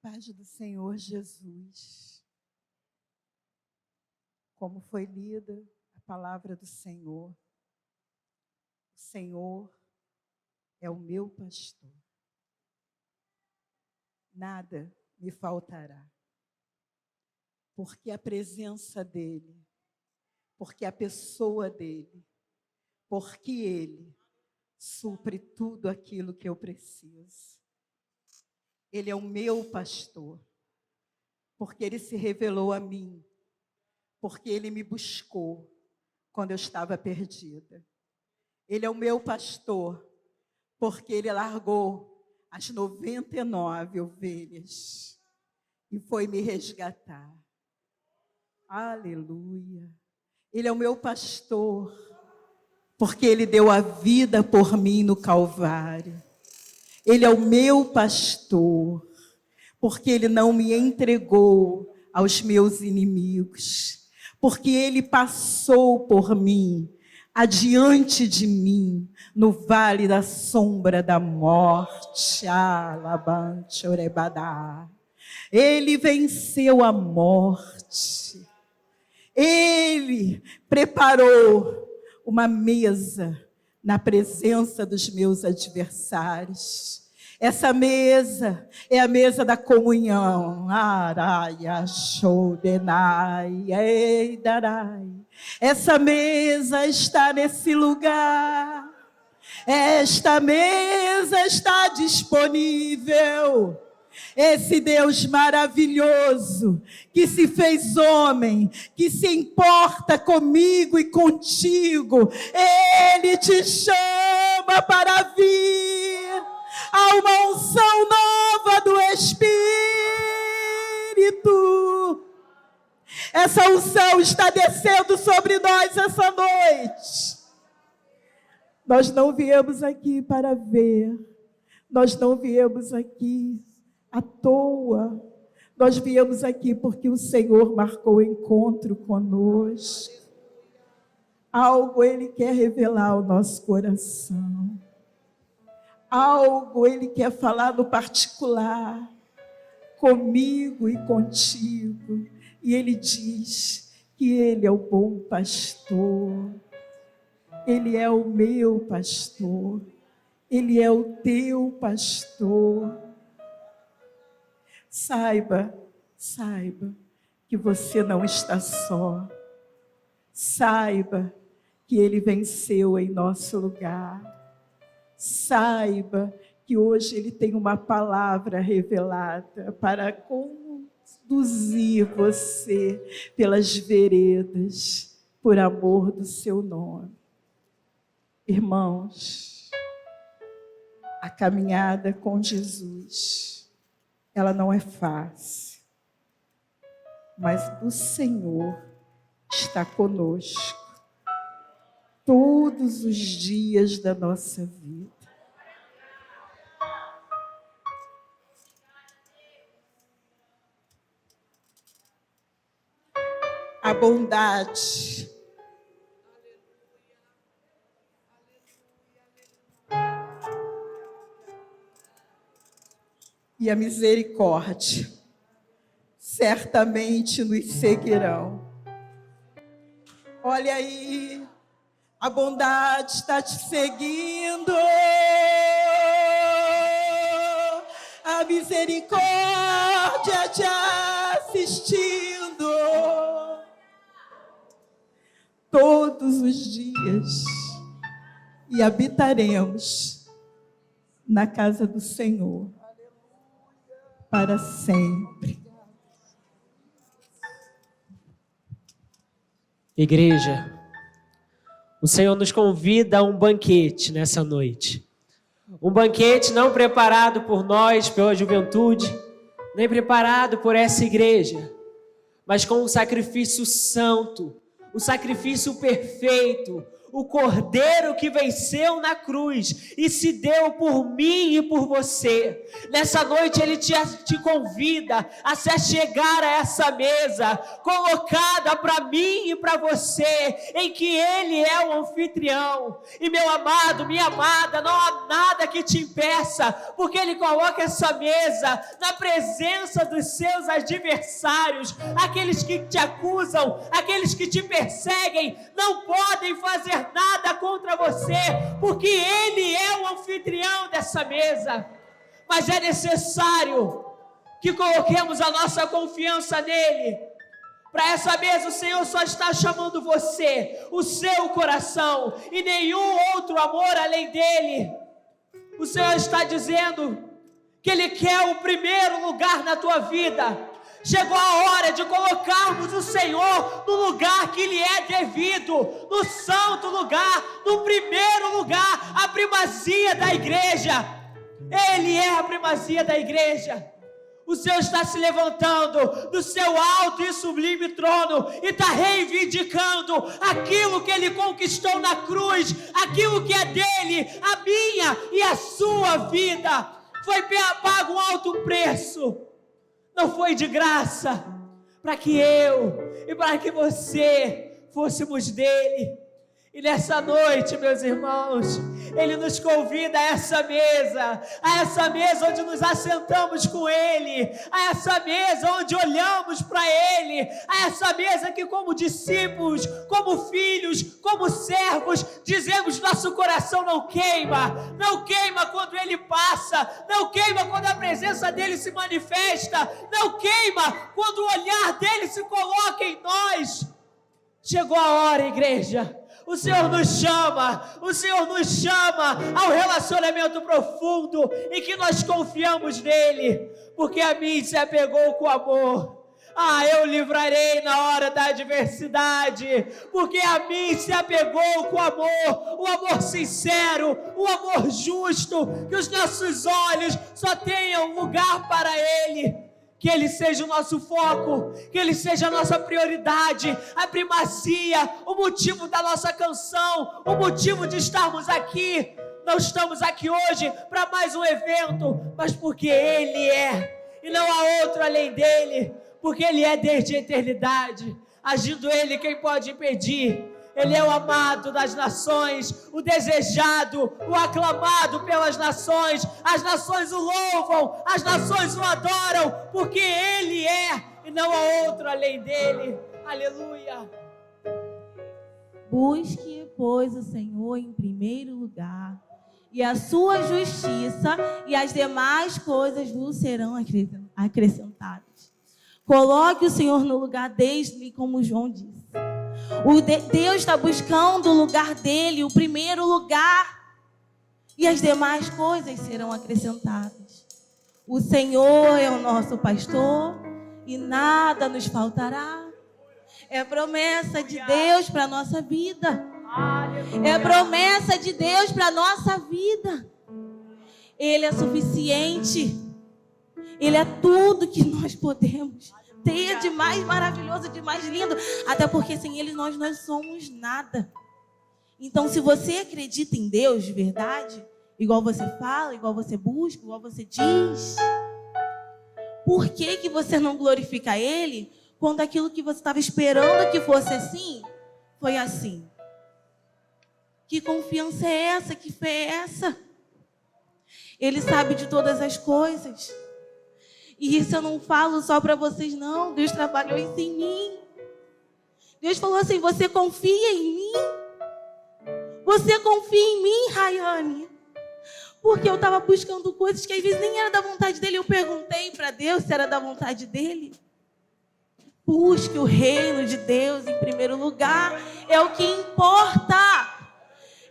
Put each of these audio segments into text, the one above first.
paz do Senhor Jesus. Como foi lida a palavra do Senhor, o Senhor é o meu pastor. Nada me faltará. Porque a presença dEle, porque a pessoa dEle, porque Ele supre tudo aquilo que eu preciso. Ele é o meu pastor, porque Ele se revelou a mim, porque Ele me buscou quando eu estava perdida. Ele é o meu pastor, porque Ele largou as 99 ovelhas e foi me resgatar. Aleluia. Ele é o meu pastor, porque Ele deu a vida por mim no Calvário. Ele é o meu pastor, porque Ele não me entregou aos meus inimigos, porque Ele passou por mim, adiante de mim, no vale da sombra da morte. Alabante, orebadá. Ele venceu a morte. Ele preparou uma mesa na presença dos meus adversários. Essa mesa é a mesa da comunhão. Araia, shodenai, eidarai. Essa mesa está nesse lugar. Esta mesa está disponível. Esse Deus maravilhoso, que se fez homem, que se importa comigo e contigo, Ele te chama para vir a uma unção nova do Espírito. Essa unção está descendo sobre nós essa noite. Nós não viemos aqui para ver, nós não viemos aqui à toa, nós viemos aqui porque o Senhor marcou o encontro conosco. Algo Ele quer revelar ao nosso coração, algo Ele quer falar no particular, comigo e contigo. E Ele diz que Ele é o bom pastor, Ele é o meu pastor, Ele é o teu pastor. Saiba que você não está só. Saiba que Ele venceu em nosso lugar. Saiba que hoje Ele tem uma palavra revelada para conduzir você pelas veredas, por amor do seu nome. Irmãos, a caminhada com Jesus, ela não é fácil, mas o Senhor está conosco todos os dias da nossa vida. A bondade, e a misericórdia certamente nos seguirão. Olha aí, a bondade está te seguindo, a misericórdia te assistindo todos os dias, e habitaremos na casa do Senhor para sempre. Igreja, o Senhor nos convida a um banquete nessa noite. Um banquete não preparado por nós, pela juventude, nem preparado por essa igreja, mas com um sacrifício santo, o sacrifício perfeito, o Cordeiro que venceu na cruz e se deu por mim e por você. Nessa noite Ele te convida a se achegar a essa mesa, colocada para mim e para você, em que Ele é o anfitrião. E meu amado, minha amada, não há nada que te impeça, porque Ele coloca essa mesa na presença dos seus adversários, aqueles que te acusam, aqueles que te perseguem, não podem fazer nada contra você, porque Ele é o anfitrião dessa mesa. Mas é necessário que coloquemos a nossa confiança nele. Para essa mesa o Senhor só está chamando você, o seu coração, e nenhum outro amor além dele. O Senhor está dizendo que Ele quer o primeiro lugar na tua vida. Chegou a hora de colocarmos o Senhor no lugar que Ele é devido, no santo lugar, no primeiro lugar, a primazia da igreja. Ele é a primazia da igreja. O Senhor está se levantando do seu alto e sublime trono e está reivindicando aquilo que Ele conquistou na cruz, aquilo que é dele, a minha e a sua vida. Foi pago um alto preço. Não foi de graça, para que eu e para que você fôssemos dele. E nessa noite, meus irmãos, Ele nos convida a essa mesa onde nos assentamos com Ele, a essa mesa onde olhamos para Ele, a essa mesa que como discípulos, como filhos, como servos, dizemos: nosso coração não queima quando Ele passa, não queima quando a presença dEle se manifesta, não queima quando o olhar dEle se coloca em nós. Chegou a hora, igreja. O Senhor nos chama ao relacionamento profundo em que nós confiamos nele, porque a mim se apegou com amor. Eu livrarei na hora da adversidade, porque a mim se apegou com amor, o amor sincero, o amor justo, que os nossos olhos só tenham lugar para Ele. Que Ele seja o nosso foco, que Ele seja a nossa prioridade, a primazia, o motivo da nossa canção, o motivo de estarmos aqui. Não estamos aqui hoje para mais um evento, mas porque Ele é, e não há outro além dEle, porque Ele é desde a eternidade. Agindo Ele, quem pode impedir? Ele é o amado das nações, o desejado, o aclamado pelas nações. As nações o louvam, as nações o adoram, porque Ele é e não há outro além dele. Aleluia. Busque, pois, o Senhor em primeiro lugar, e a sua justiça, e as demais coisas vos serão acrescentadas. Coloque o Senhor no lugar dele, como João disse. Deus está buscando o lugar dele, o primeiro lugar, e as demais coisas serão acrescentadas. O Senhor é o nosso pastor e nada nos faltará. É promessa de Deus para a nossa vida. É promessa de Deus para a nossa vida. Ele é suficiente. Ele é tudo que nós podemos ter de mais maravilhoso, de mais lindo. Até porque sem Ele nós não somos nada. Então, se você acredita em Deus de verdade, igual você fala, igual você busca, igual você diz, por que você não glorifica Ele quando aquilo que você estava esperando que fosse assim, foi assim? Que confiança é essa? Que fé é essa? Ele sabe de todas as coisas. E isso eu não falo só para vocês, não. Deus trabalhou isso em mim. Deus falou assim: você confia em mim? Você confia em mim, Rayane? Porque eu estava buscando coisas que às vezes nem era da vontade dele. Eu perguntei para Deus se era da vontade dele. Busque o reino de Deus em primeiro lugar. É o que importa.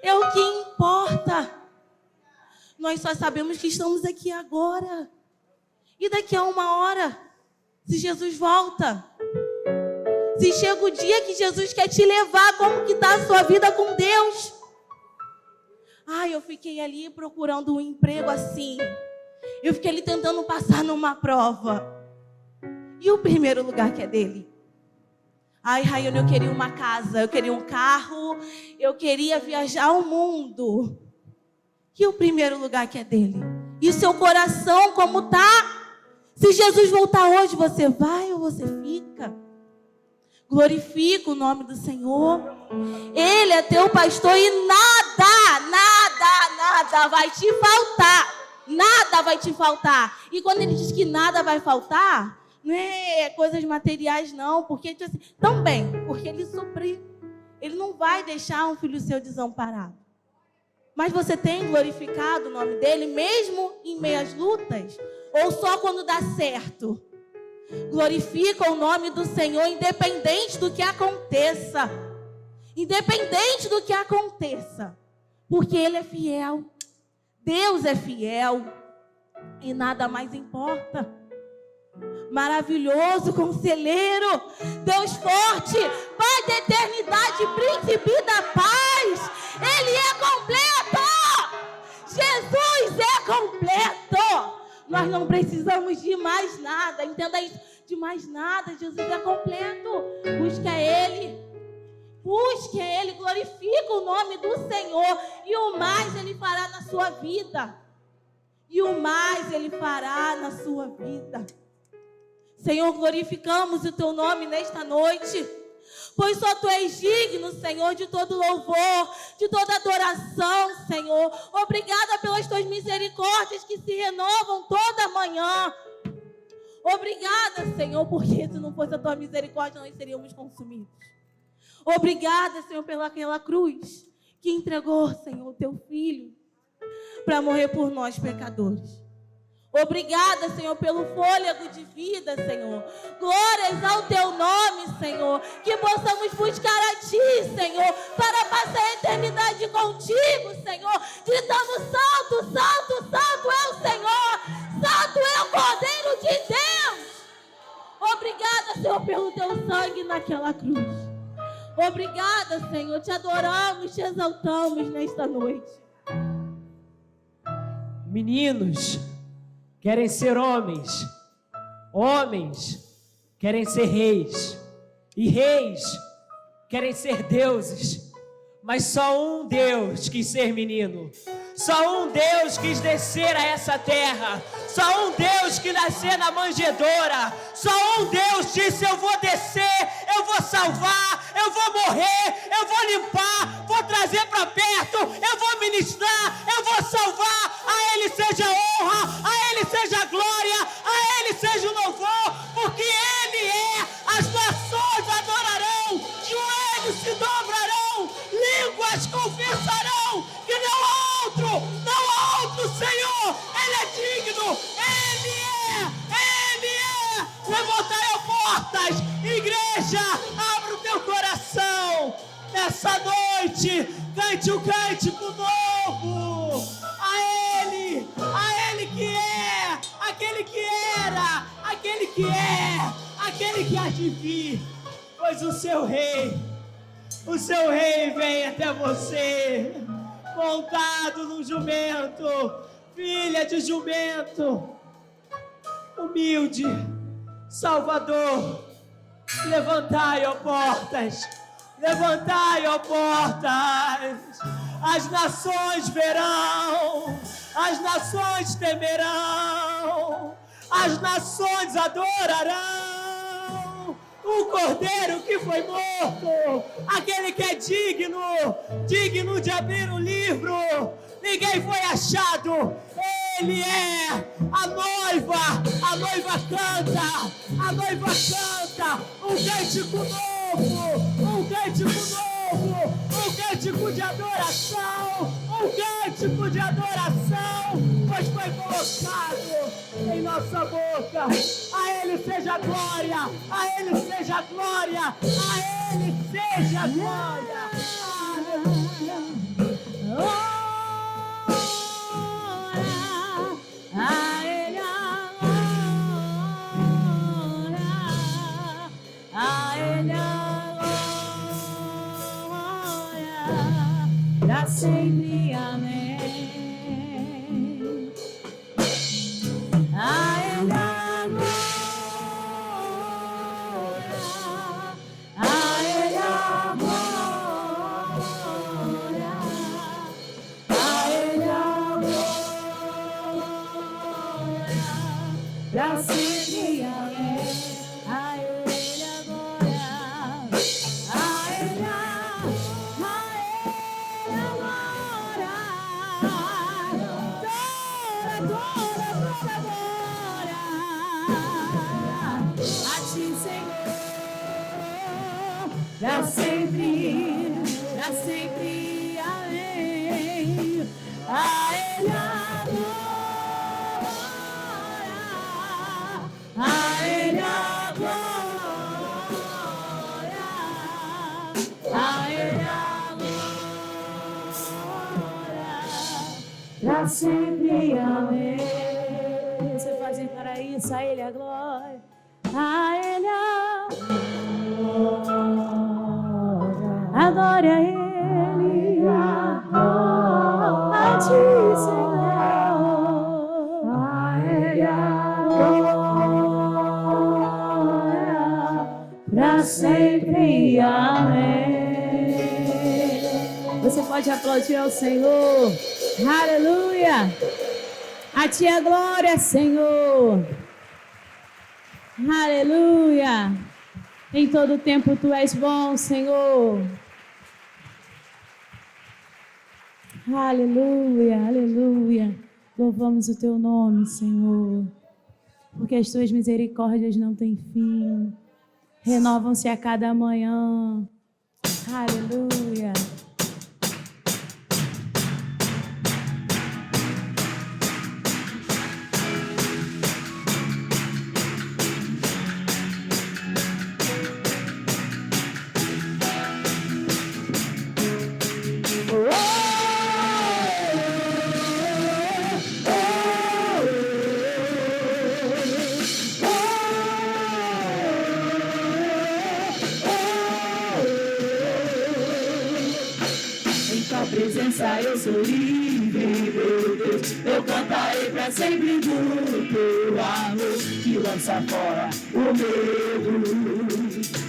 É o que importa. Nós só sabemos que estamos aqui agora. E daqui a 1 hora, se Jesus volta, se chega o dia que Jesus quer te levar, como que está a sua vida com Deus? Eu fiquei ali procurando um emprego assim. Eu fiquei ali tentando passar numa prova. E o primeiro lugar que é dele? Ai, Raiane, eu queria uma casa, eu queria um carro, eu queria viajar ao mundo. E o primeiro lugar que é dele? E o seu coração como tá? Se Jesus voltar hoje, você vai ou você fica? Glorifica o nome do Senhor. Ele é teu pastor e nada vai te faltar. Nada vai te faltar. E quando ele diz que nada vai faltar, não é coisas materiais não, porque assim, também, porque ele supre. Ele não vai deixar um filho seu desamparado. Mas você tem glorificado o nome dele mesmo em meio às lutas? Ou só quando dá certo? Glorifica o nome do Senhor independente do que aconteça. Independente do que aconteça. Porque ele é fiel. Deus é fiel. E nada mais importa. Maravilhoso conselheiro, Deus forte, Pai da eternidade, príncipe da paz. Ele é completo. Jesus é completo. Nós não precisamos de mais nada. Entenda isso, de mais nada. Jesus é completo. Busque a Ele. Busque a Ele, glorifica o nome do Senhor. E o mais Ele fará na sua vida. E o mais Ele fará na sua vida. Senhor, glorificamos o Teu nome nesta noite. Pois só Tu és digno, Senhor, de todo louvor, de toda adoração, Senhor. Obrigada pelas Tuas misericórdias que se renovam toda manhã. Obrigada, Senhor, porque se não fosse a Tua misericórdia, nós seríamos consumidos. Obrigada, Senhor, pelaquela cruz que entregou, Senhor, o Teu Filho para morrer por nós, pecadores. Obrigada, Senhor, pelo fôlego de vida, Senhor. Glórias ao Teu nome, Senhor. Que possamos buscar a Ti, Senhor, para passar a eternidade contigo, Senhor. Gritando: Santo, Santo, Santo é o Senhor. Santo é o Cordeiro de Deus. Obrigada, Senhor, pelo Teu sangue naquela cruz. Obrigada, Senhor. Te adoramos, te exaltamos nesta noite. Meninos querem ser homens, homens querem ser reis, e reis querem ser deuses, mas só um Deus quis ser menino, só um Deus quis descer a essa terra, só um Deus que nascer na manjedoura, só um Deus disse: eu vou descer, eu vou salvar, eu vou morrer, eu vou limpar, vou trazer para perto, eu vou ministrar, eu vou salvar. A Ele seja honra, a Ele seja glória, a Ele seja o louvor, porque Ele é. As nações adorarão, joelhos se dobrarão, línguas confessarão que não há outro Senhor. Ele é digno, Ele é. Levantai as portas, igreja, abra o teu coração. Nessa noite, cante um cântico novo. A Ele que é, aquele que era, aquele que é, aquele que há de vir. Pois o seu rei vem até você, montado num jumento, filha de jumento, humilde, Salvador. Levantai, ó portas, levantai, ó portas. As nações verão, as nações temerão, as nações adorarão o Cordeiro que foi morto, aquele que é digno de abrir o livro. Ninguém foi achado. Ele é a noiva canta um cântico novo, um cântico de adoração, pois foi colocado em nossa boca. A Ele seja glória, a Ele seja glória, a Ele seja glória. Aleluia. A Ele a glória, a Ele a glória, pra sempre, amém. A Ele a glória, a pra sempre, amém. A Ele a glória, a Ele a glória, a Ele a glória, pra sempre, amém. Você pode ir para isso, a Ele a glória, a Ele a glória, adore a Ele, a Ti, Senhor, a Ele a glória, pra sempre, amém. Você pode aplaudir ao Senhor, aleluia, a Ti a glória, Senhor, aleluia. Em todo tempo Tu és bom, Senhor. Aleluia, aleluia. Louvamos o Teu nome, Senhor. Porque as Tuas misericórdias não têm fim. Renovam-se a cada manhã. Aleluia. Presença, eu sou livre, meu Deus. Eu cantarei pra sempre do Teu amor, que lança fora o medo,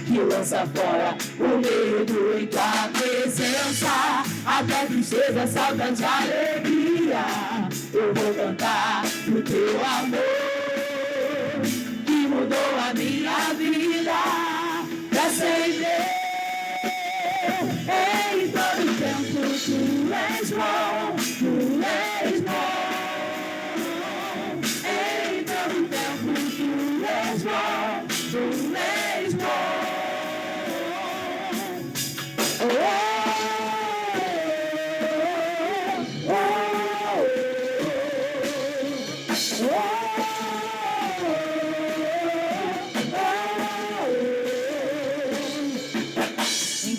que lança fora o medo. Em Tua presença, até tristeza, saudade, alegria. Eu vou cantar o Teu amor, que mudou a minha vida pra sempre. Em todo tempo Tu és bom, Tu és bom. Em todo tempo Tu és bom, Tu és bom.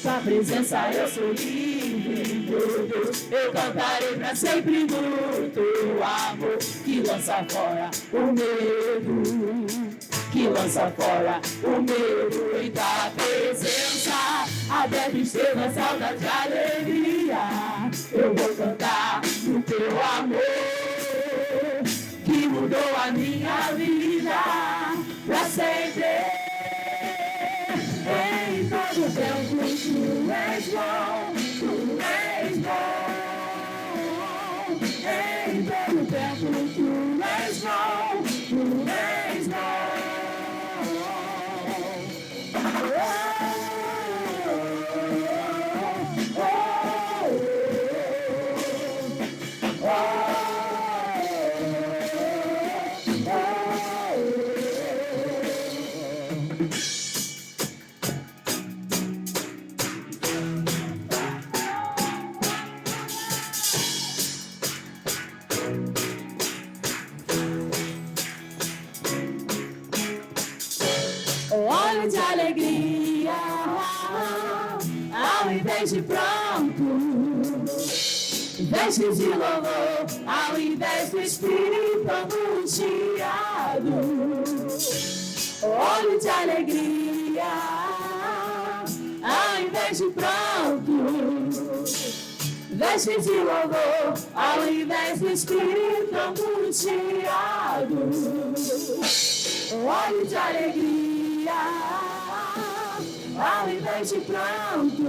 Tua presença eu sou livre, meu Deus. Eu cantarei pra sempre do Teu amor, que lança fora o medo, que lança fora o medo. Em Tua presença, até tristeza, saudade, alegria. Eu vou cantar do Teu amor, que mudou a minha vida pra sempre. Em todo tempo Tu és bom, Tu és bom. Em todo tempo Tu és bom, Tu és bom. Olho de alegria, ao invés de pronto, vestes de louvor, ao invés do espírito angustiado. Olho de alegria, ao invés de pronto, vestes de louvor, ao invés do espírito angustiado. Olho de alegria, ao invés de pranto,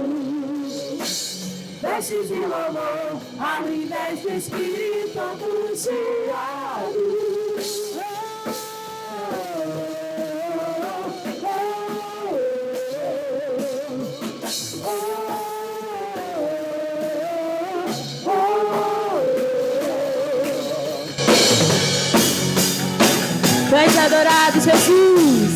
vestes de louvor, ao invés do espírito angustiado. Cante adorado, Jesus.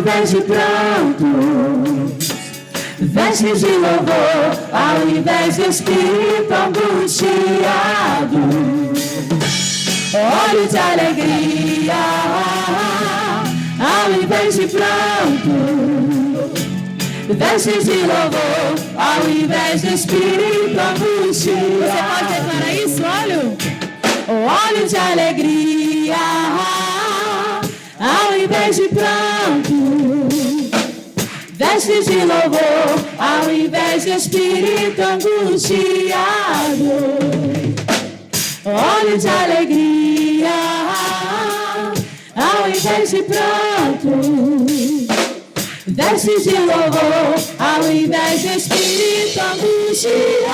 invés de pranto, vestes de louvor, ao invés de espírito angustiado, olhos de alegria, ao invés de pranto, vestes de louvor, ao invés de espírito angustiado. Você pode declarar isso, olhos de alegria, ao invés de pranto, vestes de louvor, ao invés de espírito angustiado, olhos de alegria, ao invés de pranto, vestes de louvor, ao invés de espírito angustiado.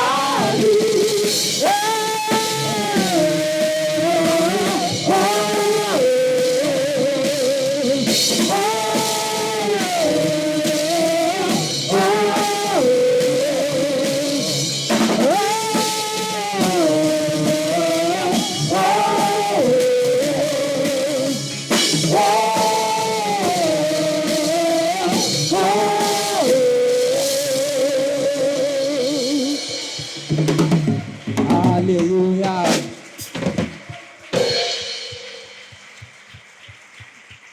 Aleluia.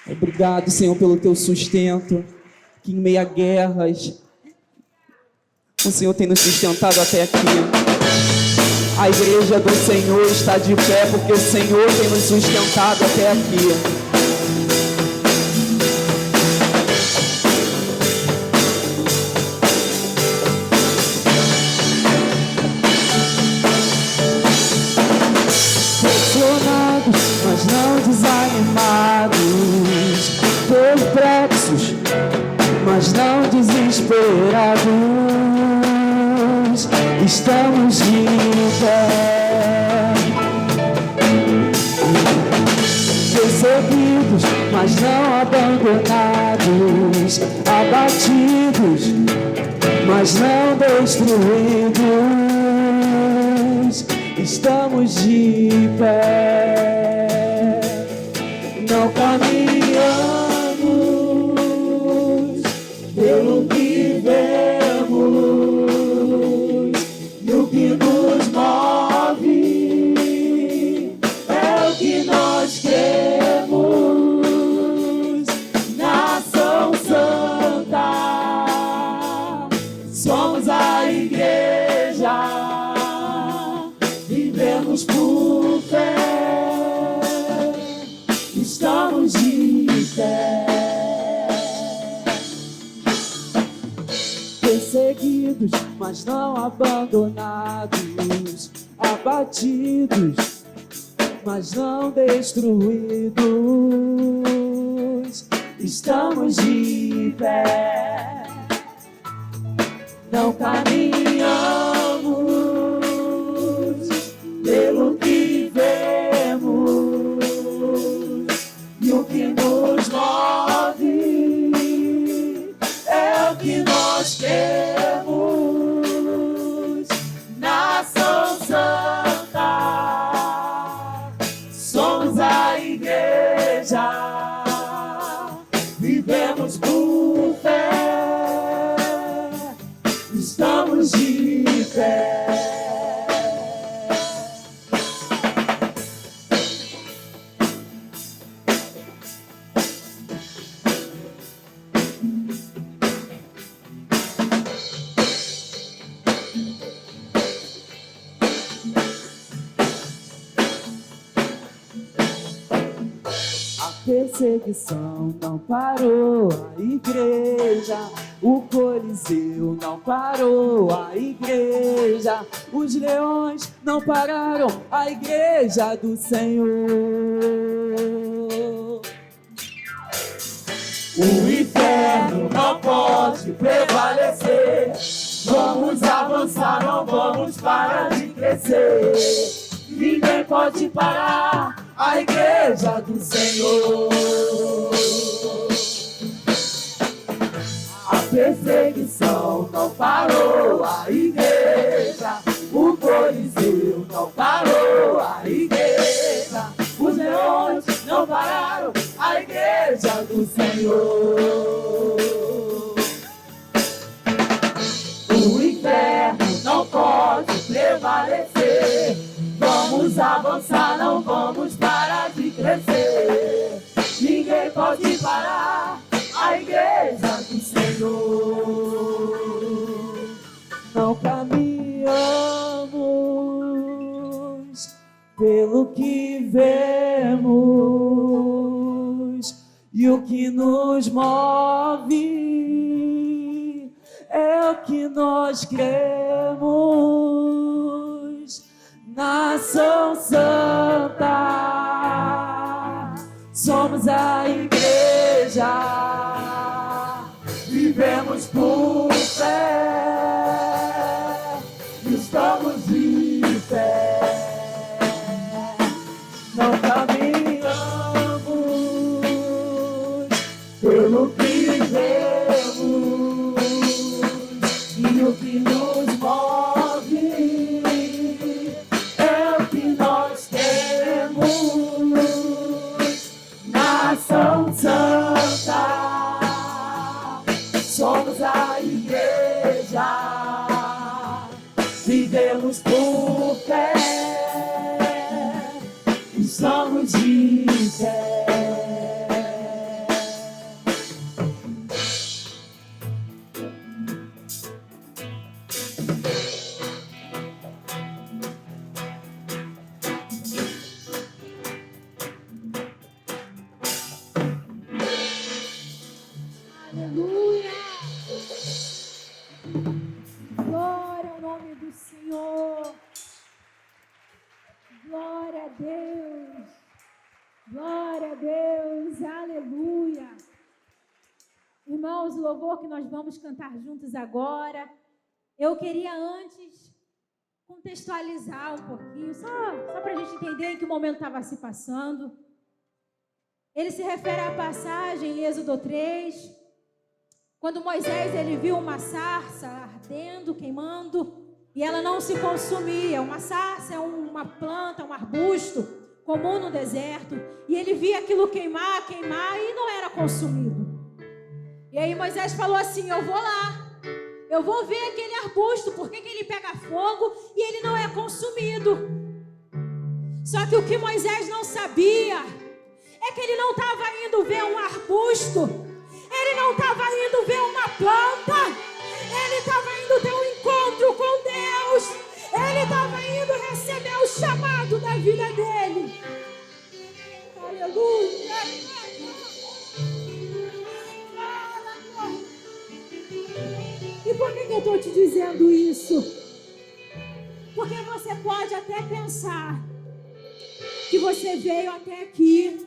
Obrigado, Senhor, pelo teu sustento, que em meio a guerras, o Senhor tem nos sustentado até aqui. A igreja do Senhor está de pé, porque o Senhor tem nos sustentado até aqui. Mas não desanimados, perplexos, mas não desesperados, estamos de pé. Perseguidos, mas não abandonados, abatidos, mas não destruídos, estamos de pé. Não caminhamos pelo que vemos, e o que nos move é o que nós cremos. Nação Santa, somos a igreja, vivemos por fé. Estamos de pé, perseguidos, mas não abandonados, abatidos, mas não destruídos. Estamos de pé, não caminhamos pelo que vemos, e o que nos move é o que nós temos. Nação Santa, somos a igreja, vivemos por fé, estamos de pé. Perseguição não parou a igreja, o Coliseu não parou a igreja, os leões não pararam a igreja do Senhor. O inferno não pode prevalecer, vamos avançar, não vamos parar de crescer. Ninguém pode parar a igreja do Senhor. A perseguição não parou a igreja, o Coliseu não parou a igreja, os leões não pararam a igreja do Senhor. Vamos avançar, não vamos parar de crescer. Ninguém pode parar a igreja do Senhor. Não caminhamos pelo que vemos, e o que nos move é o que nós cremos. Nação Santa, somos a igreja, vivemos por fé, estamos de pé. Não caminhamos pelo que vemos, e o que nos move é o que nós temos. Nação Santa, somos a igreja, vivemos por fé, estamos de pé. Aleluia! Glória ao nome do Senhor. Glória a Deus. Glória a Deus. Aleluia. Irmãos, o louvor que nós vamos cantar juntos agora, eu queria antes contextualizar um pouquinho, só para a gente entender em que momento estava se passando. Ele se refere à passagem em Êxodo 3, quando Moisés ele viu uma sarça ardendo, queimando, e ela não se consumia. Uma sarça é uma planta, um arbusto comum no deserto, e ele via aquilo queimar e não era consumido. E aí Moisés falou assim: eu vou lá, eu vou ver aquele arbusto, por que ele pega fogo e ele não é consumido. Só que o que Moisés não sabia é que ele não estava indo ver um arbusto, ele não estava indo ver uma planta, ele estava indo ter um encontro com Deus, ele estava indo receber o chamado da vida dele. Aleluia! E por que eu estou te dizendo isso? Porque você pode até pensar que você veio até aqui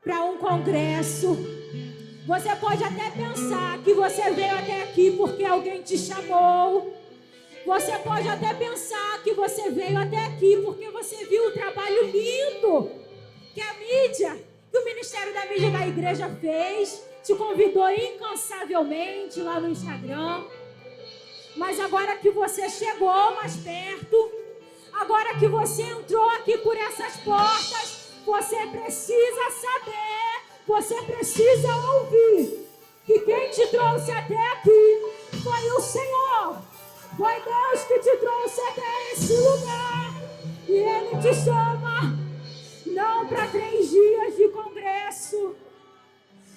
para um congresso. Você pode até pensar que você veio até aqui porque alguém te chamou. Você pode até pensar que você veio até aqui porque você viu o trabalho lindo que a mídia, que o Ministério da Mídia da Igreja fez, te convidou incansavelmente lá no Instagram. Mas agora que você chegou mais perto, agora que você entrou aqui por essas portas, você precisa saber, você precisa ouvir que quem te trouxe até aqui foi o Senhor. Foi Deus que te trouxe até esse lugar. E Ele te chama não para 3 dias de congresso.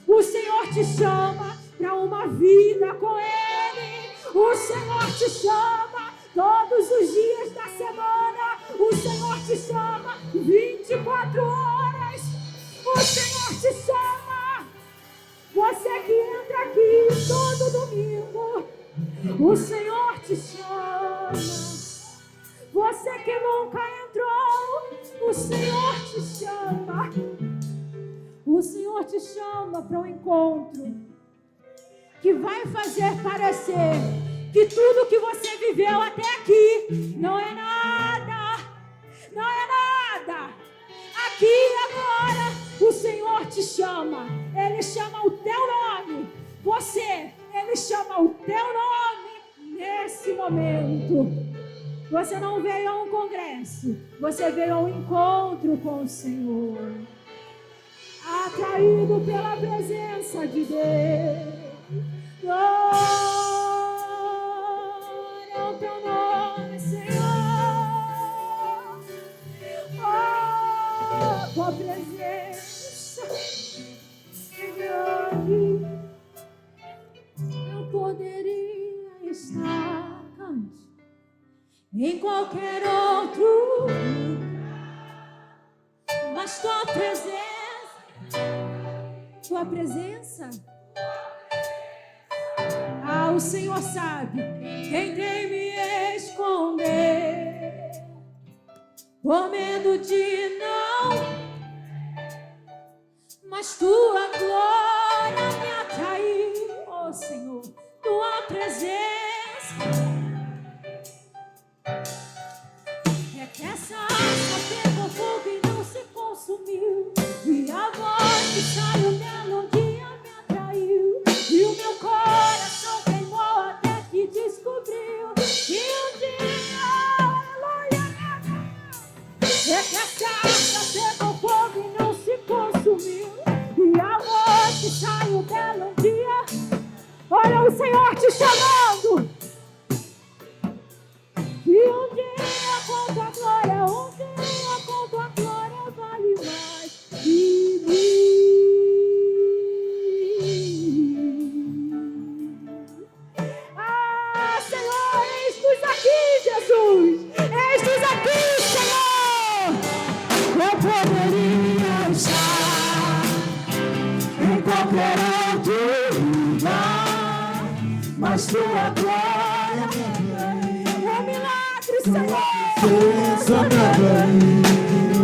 O Senhor te chama para uma vida com Ele. O Senhor te chama todos os dias da semana. O Senhor te chama 24 horas. O Senhor te chama. Você que entra aqui todo domingo, o Senhor te chama. Você que nunca entrou, o Senhor te chama. O Senhor te chama para um encontro que vai fazer parecer que tudo que você viveu até aqui não é nada. Não é nada. Aqui e agora o Senhor te chama. Ele chama o teu nome. Ele chama o teu nome nesse momento. Você não veio a um congresso, você veio a um encontro com o Senhor, atraído pela presença de Deus. Glória ao teu nome, Senhor. em qualquer outro lugar, mas tua presença, o Senhor sabe, tentei me esconder, com medo de não, mas tua glória me atraiu, oh Senhor, tua presença. É que essa acha pegou fogo e não se consumiu, e a voz que saiu dela um dia me atraiu, e o meu coração queimou até que descobriu que um dia, aleluia, é que essa acha pegou fogo e não se consumiu, e a voz que saiu dela um dia, olha o Senhor te chamando. E um dia com tua glória, um dia com tua glória vale mais que Senhor, eis-nos aqui, Jesus. Eis-nos aqui, Senhor. Eu poderia estar em qualquer outro lugar, mas tua glória é milagre, Senhor. Força me atraiu,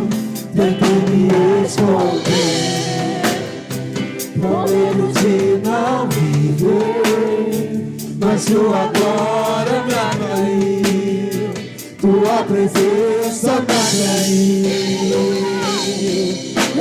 tentei me esconder, com medo de não me ver, mas tua glória me atraiu, tua presença me atraiu.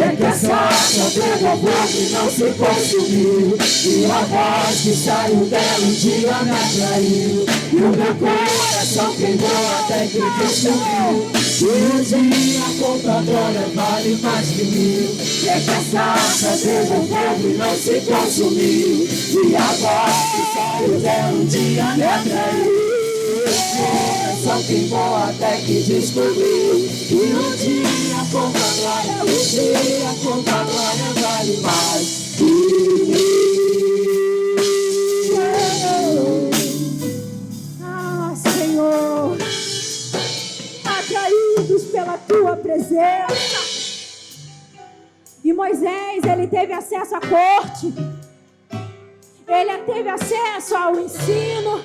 É que essa acha pegou fogo e não se consumiu, e a voz que saiu dela um dia me atraiu, e o meu coração queimou até que descobriu que um dia com tua glória vale mais que mil. É que essa acha pegou fogo e não se consumiu, e a voz que saiu dela um dia me atraiu, coração queimou até que descobriu que um dia com tua glória, um dia com tua glória vale mais que Senhor, atraídos pela tua presença. E Moisés, ele teve acesso à corte, ele teve acesso ao ensino,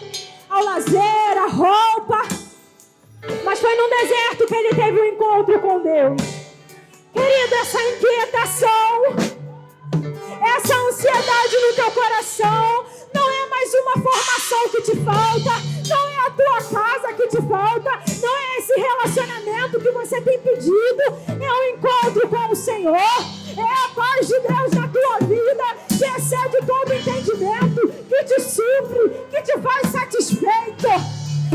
ao lazer, à roupa, mas foi num deserto que ele teve um encontro com Deus. Querido, essa inquietação, essa ansiedade no teu coração, não é mais uma formação que te falta, não é a tua casa que te falta, não é esse relacionamento que você tem pedido, é um encontro com o Senhor, é a paz de Deus na tua vida, que excede todo entendimento, que te supre, que te faz satisfeito.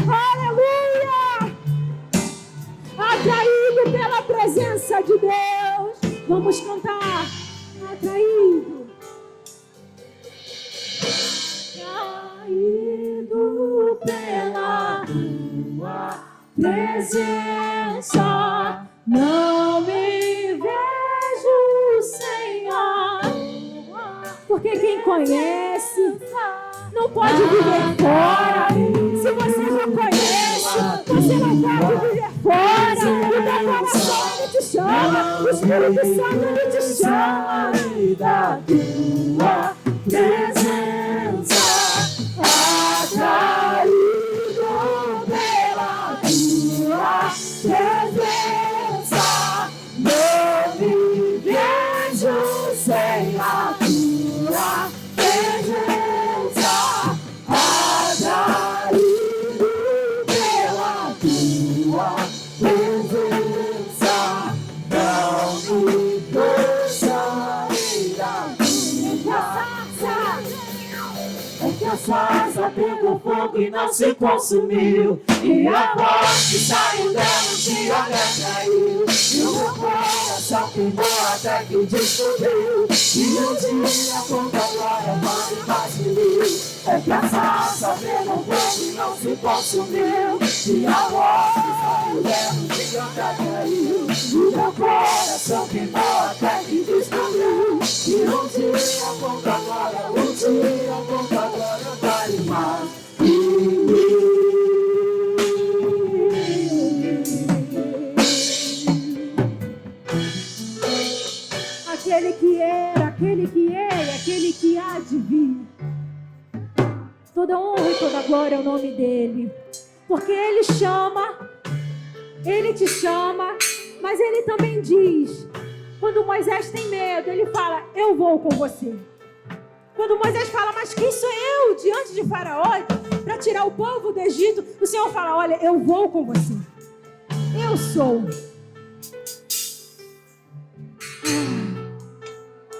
Aleluia! Atraído pela presença de Deus. Vamos cantar. Atraído. Atraído pela tua presença. Não me vejo, Senhor. Porque quem conhece não pode viver fora. Se você não conhece, você não pode viver fora. O teu coração ele te chama, o Espírito Santo ele te chama. Da tua presença, atraído pela tua presença, não me vejo sem a tua presença, atraído pela tua presença, não me cansarei da tua graça. É que a sarça pegou fogo e não se consumiu, e a voz que saiu dela um dia me atraiu, e o meu coração queimou até que descobriu que um dia com tua glória vale mais que mil. É que a sarça pegou fogo e não se consumiu, e a voz que saiu dela um dia me atraiu, e o meu coração queimou até que descobriu que um dia com tua glória, um dia com tua glória vale mais que mil. toda a glória ao nome dele. Porque ele chama, ele te chama, mas ele também diz, quando Moisés tem medo, ele fala, eu vou com você. Quando Moisés fala, mas quem sou eu diante de Faraó para tirar o povo do Egito? O Senhor fala, olha, eu vou com você. Eu sou.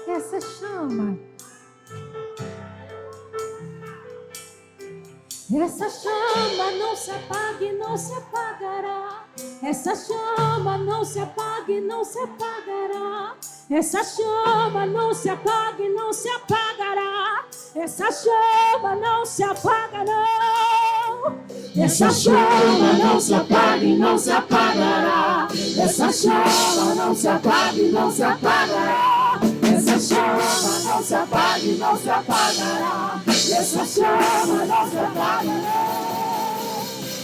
Essa chama. Essa chama não se apaga e não se apagará. Essa chama não se apaga e não se apagará. Essa chama não se apaga e não se apagará. Essa chama não se apaga, não. Essa chama não se apaga e não se apagará. Essa chama não se apaga e não se apagará. Essa chama não se apaga e não se apagará. Essa chama não se apaga, não.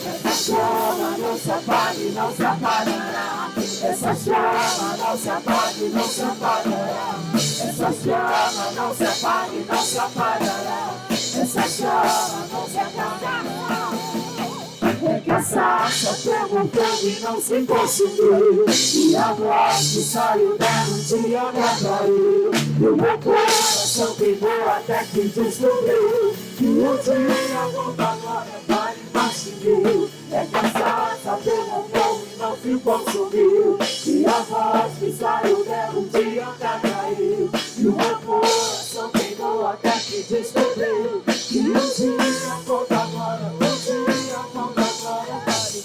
Essa chama não se apaga e não se apagará. Essa chama não se apaga e não se apagará. Essa chama não se apaga e não se apagará. Essa chama não se apagará. É que a sarça pegou fogo e não se consumiu. E a voz que saiu dela um dia me atraiu. E o meu coração queimou até que descobriu que um dia a volta glória vai me seguir. É que a sarça pegou fogo e não se consumiu. E a voz que saiu dela um dia me atraiu. E o meu coração queimou até que descobriu que um dia a volta glória, um dia a volta glória vai me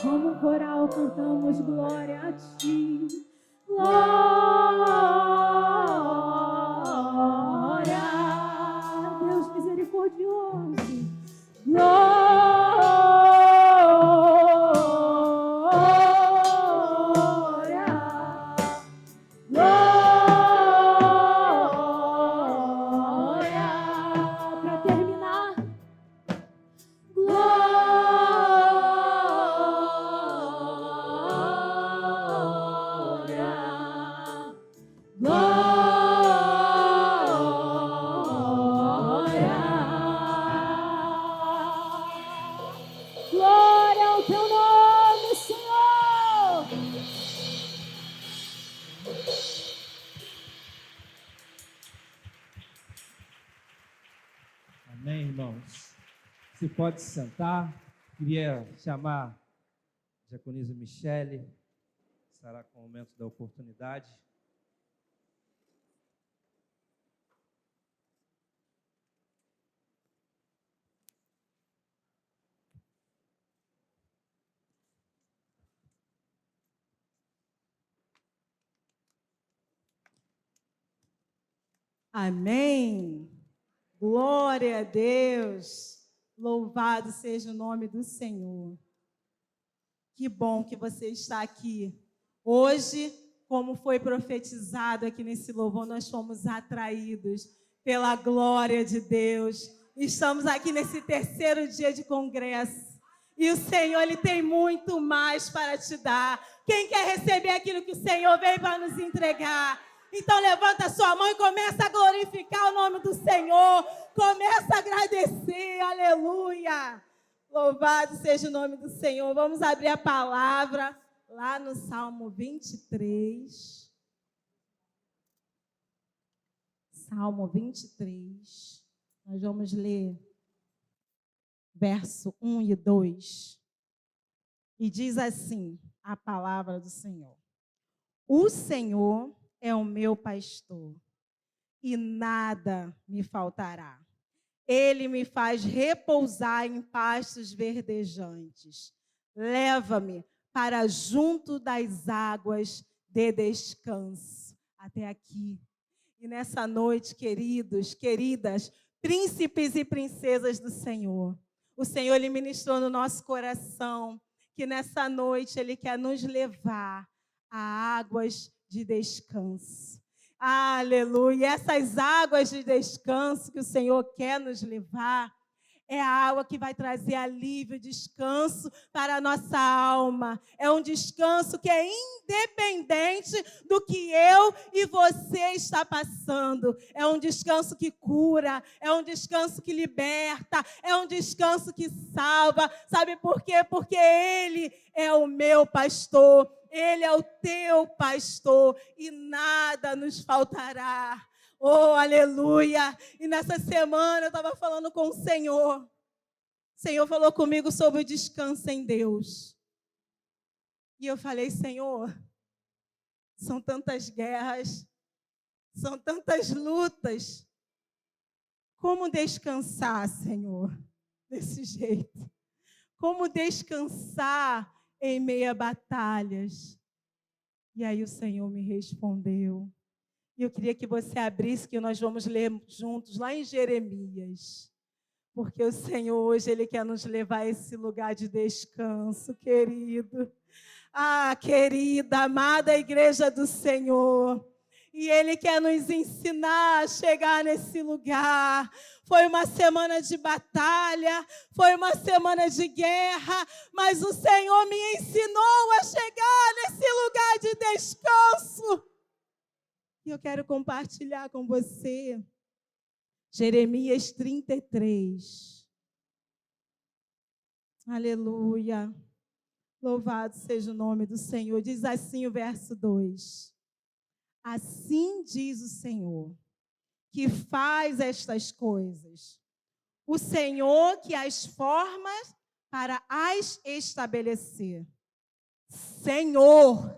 Como um coral cantamos glória a ti. Glória, Deus misericordioso. Glória, glória. Para terminar, glória ao teu nome, Senhor. Amém, irmãos? Você pode se sentar. Queria chamar a diaconisa Michele, estará com o momento da oportunidade. Amém. Glória a Deus. Louvado seja o nome do Senhor. Que bom que você está aqui. Hoje, como foi profetizado aqui nesse louvor, nós fomos atraídos pela glória de Deus. Estamos aqui nesse terceiro dia de congresso. E o Senhor, Ele tem muito mais para te dar. Quem quer receber aquilo que o Senhor veio para nos entregar? Então levanta a sua mão e começa a glorificar o nome do Senhor. Começa a agradecer, aleluia. Louvado seja o nome do Senhor. Vamos abrir a palavra lá no Salmo 23. Salmo 23. Nós vamos ler verso 1 e 2. E diz assim a palavra do Senhor. O Senhor é o meu pastor, e nada me faltará. Ele me faz repousar em pastos verdejantes. Leva-me para junto das águas de descanso. Até aqui. E nessa noite, queridos, queridas, príncipes e princesas do Senhor, o Senhor Ele ministrou no nosso coração que nessa noite Ele quer nos levar a águas de descanso. Aleluia! Essas águas de descanso que o Senhor quer nos levar é a água que vai trazer alívio, descanso para a nossa alma. É um descanso que é independente do que eu e você está passando. É um descanso que cura, é um descanso que liberta, é um descanso que salva. Sabe por quê? Porque Ele é o meu pastor, Ele é o teu pastor e nada nos faltará. Oh, aleluia! E nessa semana eu estava falando com o Senhor. O Senhor falou comigo sobre o descanso em Deus. E eu falei, Senhor, são tantas guerras, são tantas lutas. Como descansar, Senhor, desse jeito? Como descansar em meio a batalhas? E aí o Senhor me respondeu. E eu queria que você abrisse, que nós vamos ler juntos lá em Jeremias. Porque o Senhor hoje, Ele quer nos levar a esse lugar de descanso, querido. Ah, querida, amada igreja do Senhor. E Ele quer nos ensinar a chegar nesse lugar. Foi uma semana de batalha, foi uma semana de guerra, mas o Senhor me ensinou a chegar nesse lugar de descanso. E eu quero compartilhar com você Jeremias 33. Aleluia. Louvado seja o nome do Senhor. Diz assim o verso 2. Assim diz o Senhor, que faz estas coisas. O Senhor que as forma para as estabelecer. Senhor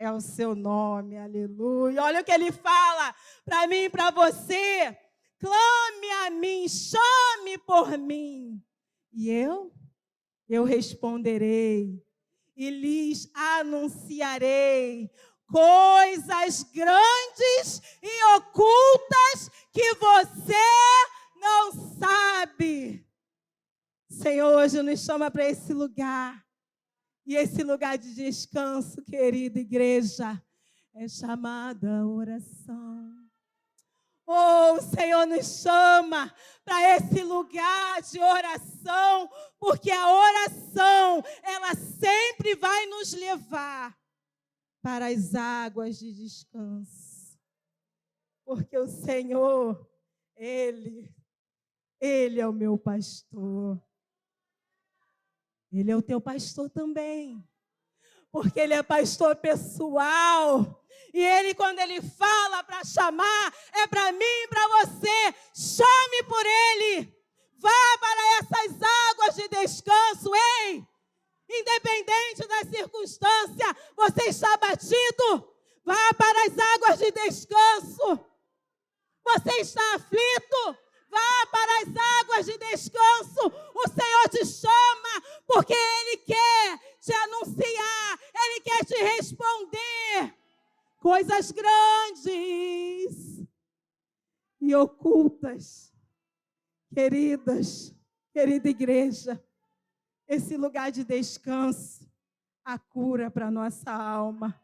é o seu nome, aleluia. Olha o que Ele fala para mim e para você. Clame a mim, chame por mim. E eu responderei e lhes anunciarei coisas grandes e ocultas que você não sabe. O Senhor hoje nos chama para esse lugar. E esse lugar de descanso, querida igreja, é chamada oração. Oh, o Senhor nos chama para esse lugar de oração, porque a oração, ela sempre vai nos levar para as águas de descanso. Porque o Senhor, Ele é o meu pastor. Ele é o teu pastor também. Porque Ele é pastor pessoal. E Ele, quando Ele fala para chamar, é para mim e para você. Chame por Ele. Vá para essas águas de descanso. Ei, independente da circunstância, você está batido. Vá para as águas de descanso. Você está aflito. Vá para as águas de descanso. O Senhor te chama porque Ele quer te anunciar. Ele quer te responder coisas grandes e ocultas. Querida igreja, esse lugar de descanso, a cura para a nossa alma.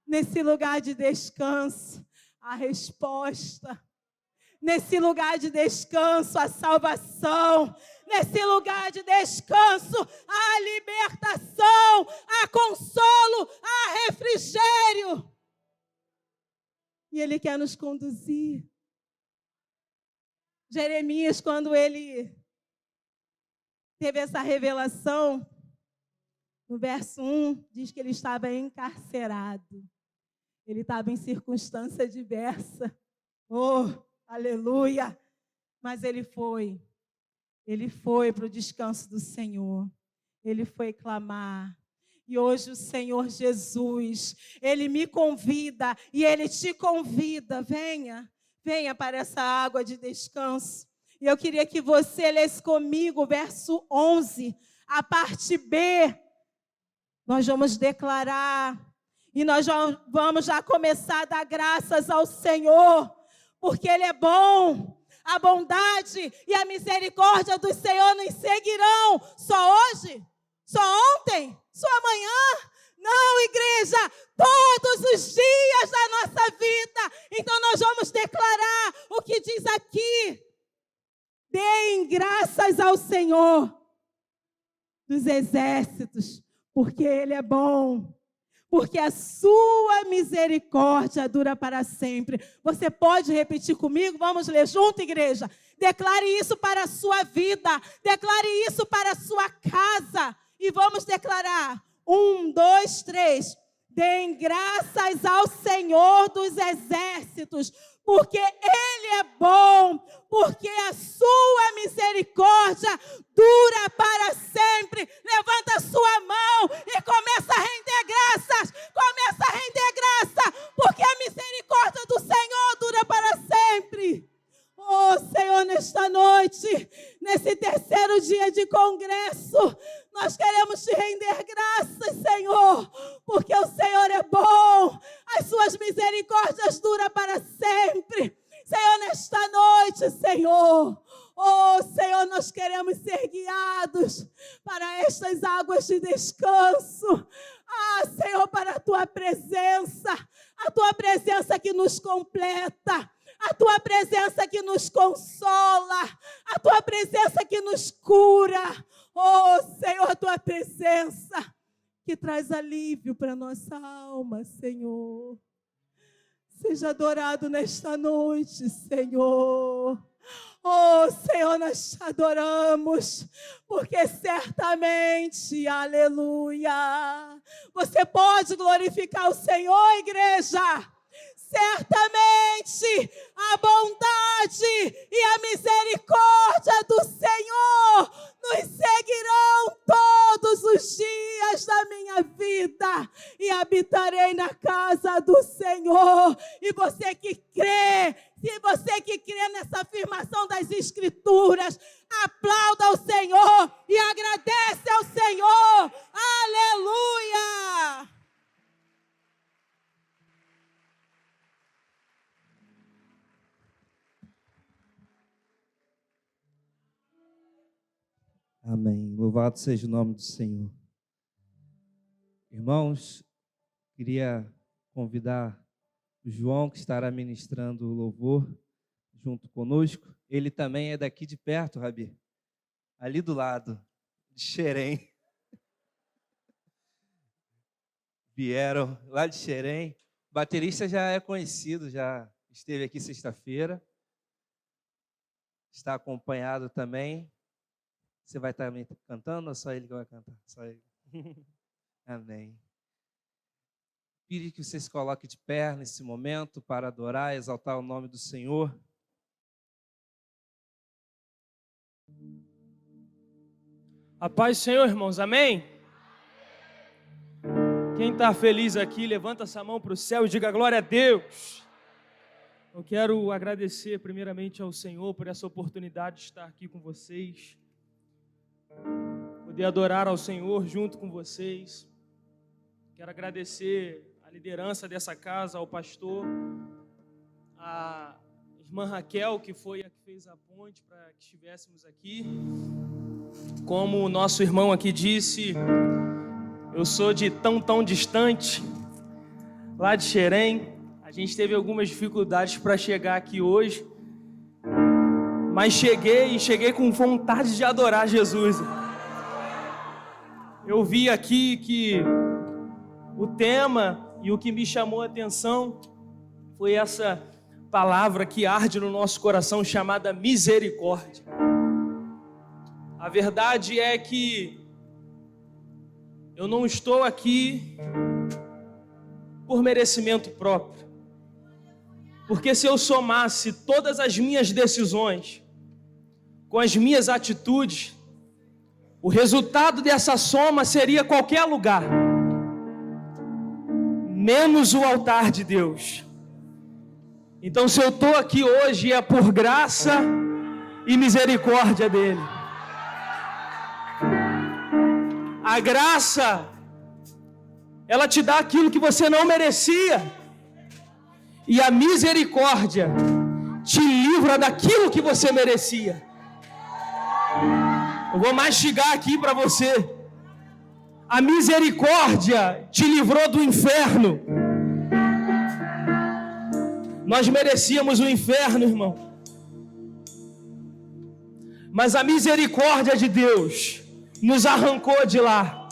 Nesse lugar de descanso, a resposta. Nesse lugar de descanso, a salvação. Nesse lugar de descanso, a libertação, a consolo, a refrigério. E Ele quer nos conduzir. Jeremias, quando ele teve essa revelação, no verso 1, diz que ele estava encarcerado. Ele estava em circunstância diversa. Oh, aleluia! Mas ele foi para o descanso do Senhor. Ele foi clamar. E hoje o Senhor Jesus, Ele me convida e Ele te convida. Venha venha para essa água de descanso. E eu queria que você lesse comigo o verso 11, a parte B. Nós vamos declarar e nós vamos já começar a dar graças ao Senhor, porque Ele é bom. A bondade e a misericórdia do Senhor nos seguirão. Só hoje? Só ontem? Só amanhã? Não, igreja, todos os dias da nossa vida. Então nós vamos declarar o que diz aqui. Deem graças ao Senhor dos exércitos, porque Ele é bom. Porque a sua misericórdia dura para sempre. Você pode repetir comigo? Vamos ler junto, igreja? Declare isso para a sua vida. Declare isso para a sua casa. E vamos declarar. 1, 2, 3. Deem graças ao Senhor dos exércitos, porque Ele é bom, porque a sua misericórdia dura para sempre. Levanta a sua mão e começa a render graças. Começa a render graça, porque a misericórdia do Senhor dura para sempre. Oh, Senhor, nesta noite, nesse terceiro dia de congresso, nós queremos te render graças, Senhor, porque o Senhor é bom, as suas misericórdias duram para sempre. Senhor, nesta noite, Senhor, oh, Senhor, nós queremos ser guiados para estas águas de descanso. Ah, Senhor, para a Tua presença que nos completa, a Tua presença que nos consola, a Tua presença que nos cura. Oh, Senhor, a Tua presença que traz alívio para a nossa alma, Senhor. Seja adorado nesta noite, Senhor. Oh, Senhor, nós te adoramos, porque certamente, aleluia, você pode glorificar o Senhor, igreja. Certamente a bondade e a misericórdia do Senhor nos seguirão todos os dias da minha vida e habitarei na casa do Senhor. E você que crê, se você que crê nessa afirmação das Escrituras, aplauda ao Senhor e agradece ao Senhor. Aleluia! Amém. Louvado seja o nome do Senhor. Irmãos, queria convidar o João, que estará ministrando o louvor junto conosco. Ele também é daqui de perto, Rabi. Ali do lado, de Xerém. Vieram lá de Xerém. O baterista já é conhecido, já esteve aqui sexta-feira. Está acompanhado também. Você vai estar me cantando ou só ele que vai cantar? Só ele. Amém. Pedi que você se coloque de pé nesse momento para adorar, exaltar o nome do Senhor. A paz do Senhor, irmãos, amém? Quem está feliz aqui, levanta essa mão para o céu e diga glória a Deus. Eu quero agradecer primeiramente ao Senhor por essa oportunidade de estar aqui com vocês, poder adorar ao Senhor junto com vocês. Quero agradecer a liderança dessa casa, ao pastor, a irmã Raquel, que foi a que fez a ponte para que estivéssemos aqui. Como o nosso irmão aqui disse, eu sou de tão distante, lá de Xerém. A gente teve algumas dificuldades para chegar aqui hoje, mas cheguei com vontade de adorar Jesus. Eu vi aqui que o tema e o que me chamou a atenção foi essa palavra que arde no nosso coração, chamada misericórdia. A verdade é que eu não estou aqui por merecimento próprio, porque se eu somasse todas as minhas decisões com as minhas atitudes, o resultado dessa soma seria qualquer lugar, menos o altar de Deus. Então, se eu estou aqui hoje, é por graça e misericórdia dele. A graça, ela te dá aquilo que você não merecia. E a misericórdia te livra daquilo que você merecia. Eu vou mastigar aqui para você. A misericórdia te livrou do inferno. Nós merecíamos o inferno, irmão. Mas a misericórdia de Deus nos arrancou de lá.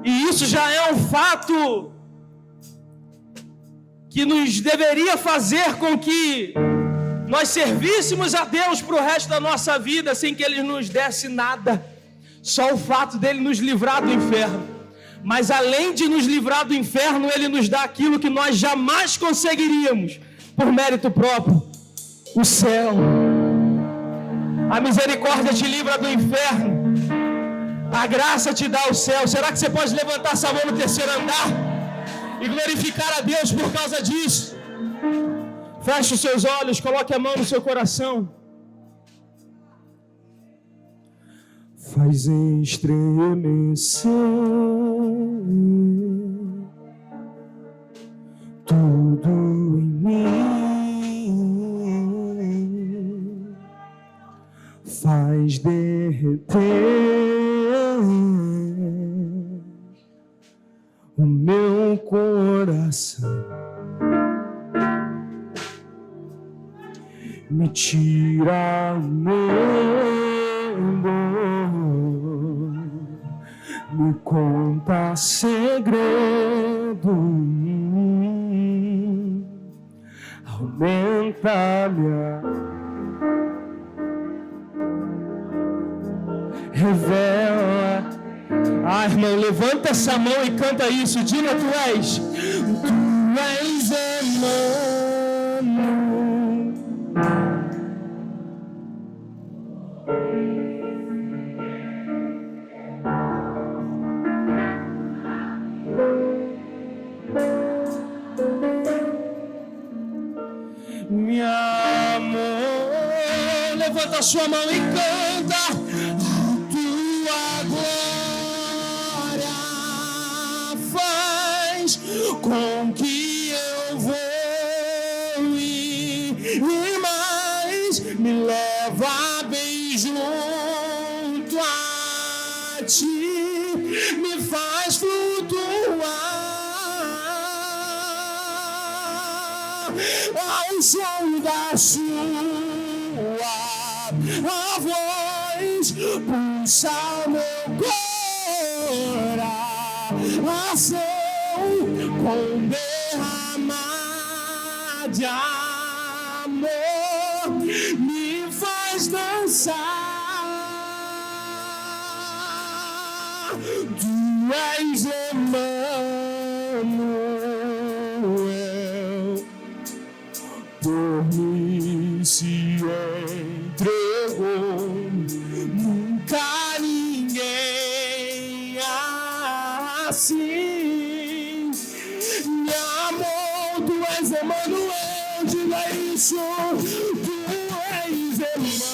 E isso já é um fato que nos deveria fazer com que nós servíssemos a Deus para o resto da nossa vida sem que Ele nos desse nada. Só o fato dele nos livrar do inferno. Mas além de nos livrar do inferno, Ele nos dá aquilo que nós jamais conseguiríamos por mérito próprio: o céu. A misericórdia te livra do inferno. A graça te dá o céu. Será que você pode levantar essa mão no terceiro andar e glorificar a Deus por causa disso? Feche os seus olhos, coloque a mão no seu coração. Faz estremecer tudo em mim, faz derreter o meu coração, me tira o medo, me conta segredo, aumenta minha, revela. Ah, irmão, levanta essa mão e canta isso. Diga: tu és Emmanuel. Meu amor, levanta a sua mão e canta. A tua glória faz com que eu voe e mais me leva bem junto a ti, me faz flutuar ao som da sua voz, pulsa o meu coração com derramar de amor, me faz dançar. Tu és Emmanuel, por mim se entregou, nunca ninguém assim. Meu amor, tu és Emmanuel, diga isso. Tu és Emmanuel,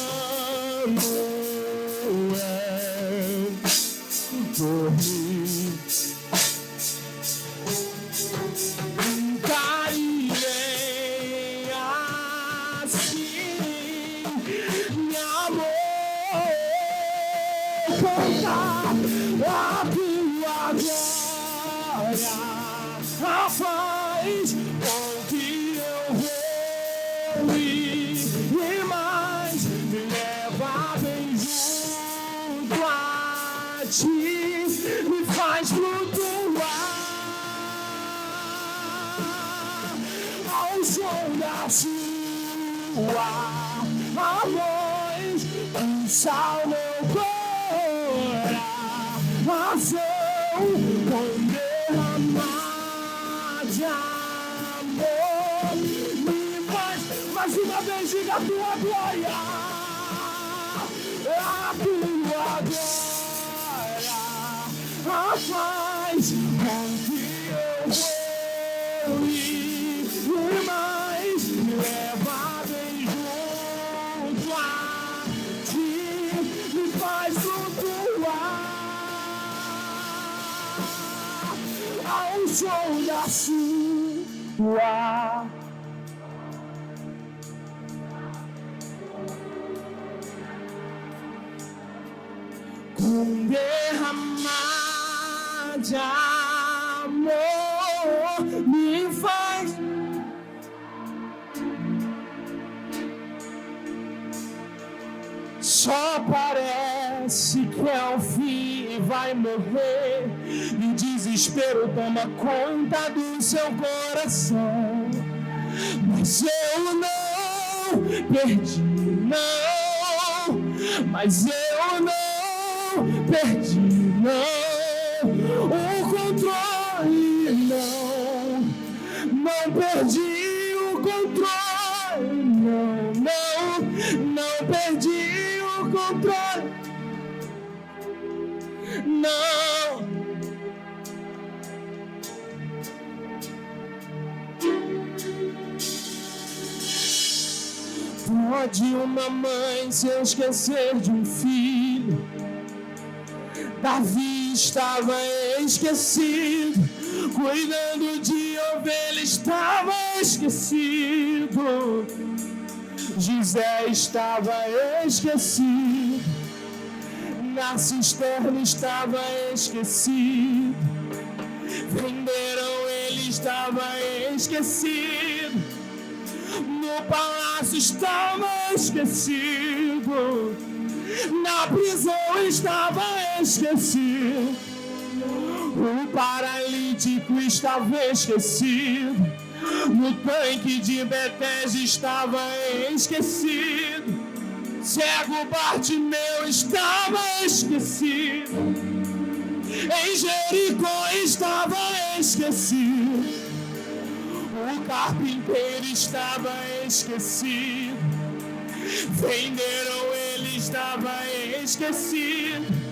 por mim nunca ninguém assim. Meu amor, canta a tua glória, faz com que eu voe e mais me leva bem junto a ti, me faz flutuar ao som da sua voz, pulsa o meu coração com derramar de amor, me faz mais uma vez, diga a tua glória, a tua glória faz com que eu voe e mais sou da sua. Com derramar de amor me faz só parece que é o fim e vai morrer, e o desespero toma conta do seu coração. Mas eu não perdi, não. Mas eu não perdi, não. O controle, não. Não perdi o controle, não, não. Não perdi o controle, não. Pode uma mãe se esquecer de um filho? Davi estava esquecido, cuidando de ovelha estava esquecido. José estava esquecido, na cisterna estava esquecido. Venderam, ele estava esquecido, no palácio estava esquecido, na prisão estava esquecido. O paralítico estava esquecido, no tanque de Betesda estava esquecido. Cego Bartimeu estava esquecido, em Jericó estava esquecido. O carpinteiro estava esquecido, venderam, ele estava esquecido.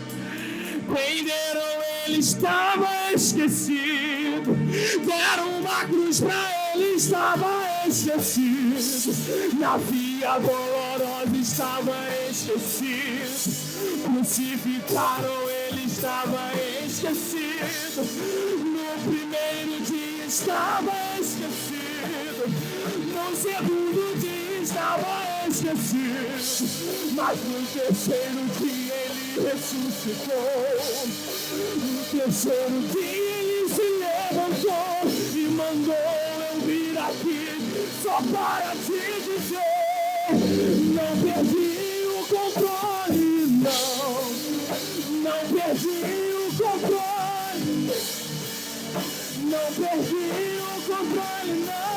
Venderam, ele estava esquecido. Deram uma cruz pra ele, estava esquecido. Na via dolorosa estava esquecido. Crucificaram, ele estava esquecido. No primeiro dia estava esquecido. No segundo dia estava esquecido. Mas no terceiro dia ele ressuscitou. No terceiro dia ele se levantou e mandou eu vir aqui só para te dizer: não perdi o controle, não. Não perdi o controle. Não perdi o controle, não.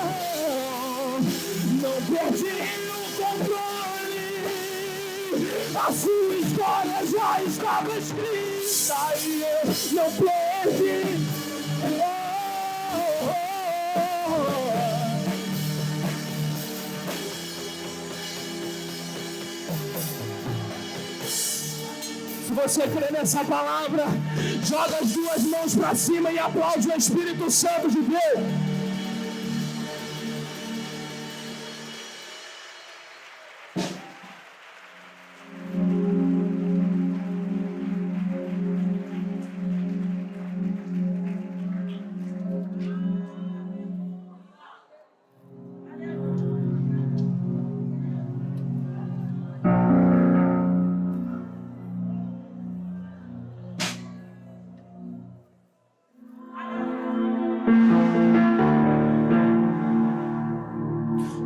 Não perdi o controle. A sua história já estava escrita e eu não perdi. Se você crê nessa palavra, joga as duas mãos para cima e aplaude o Espírito Santo de Deus.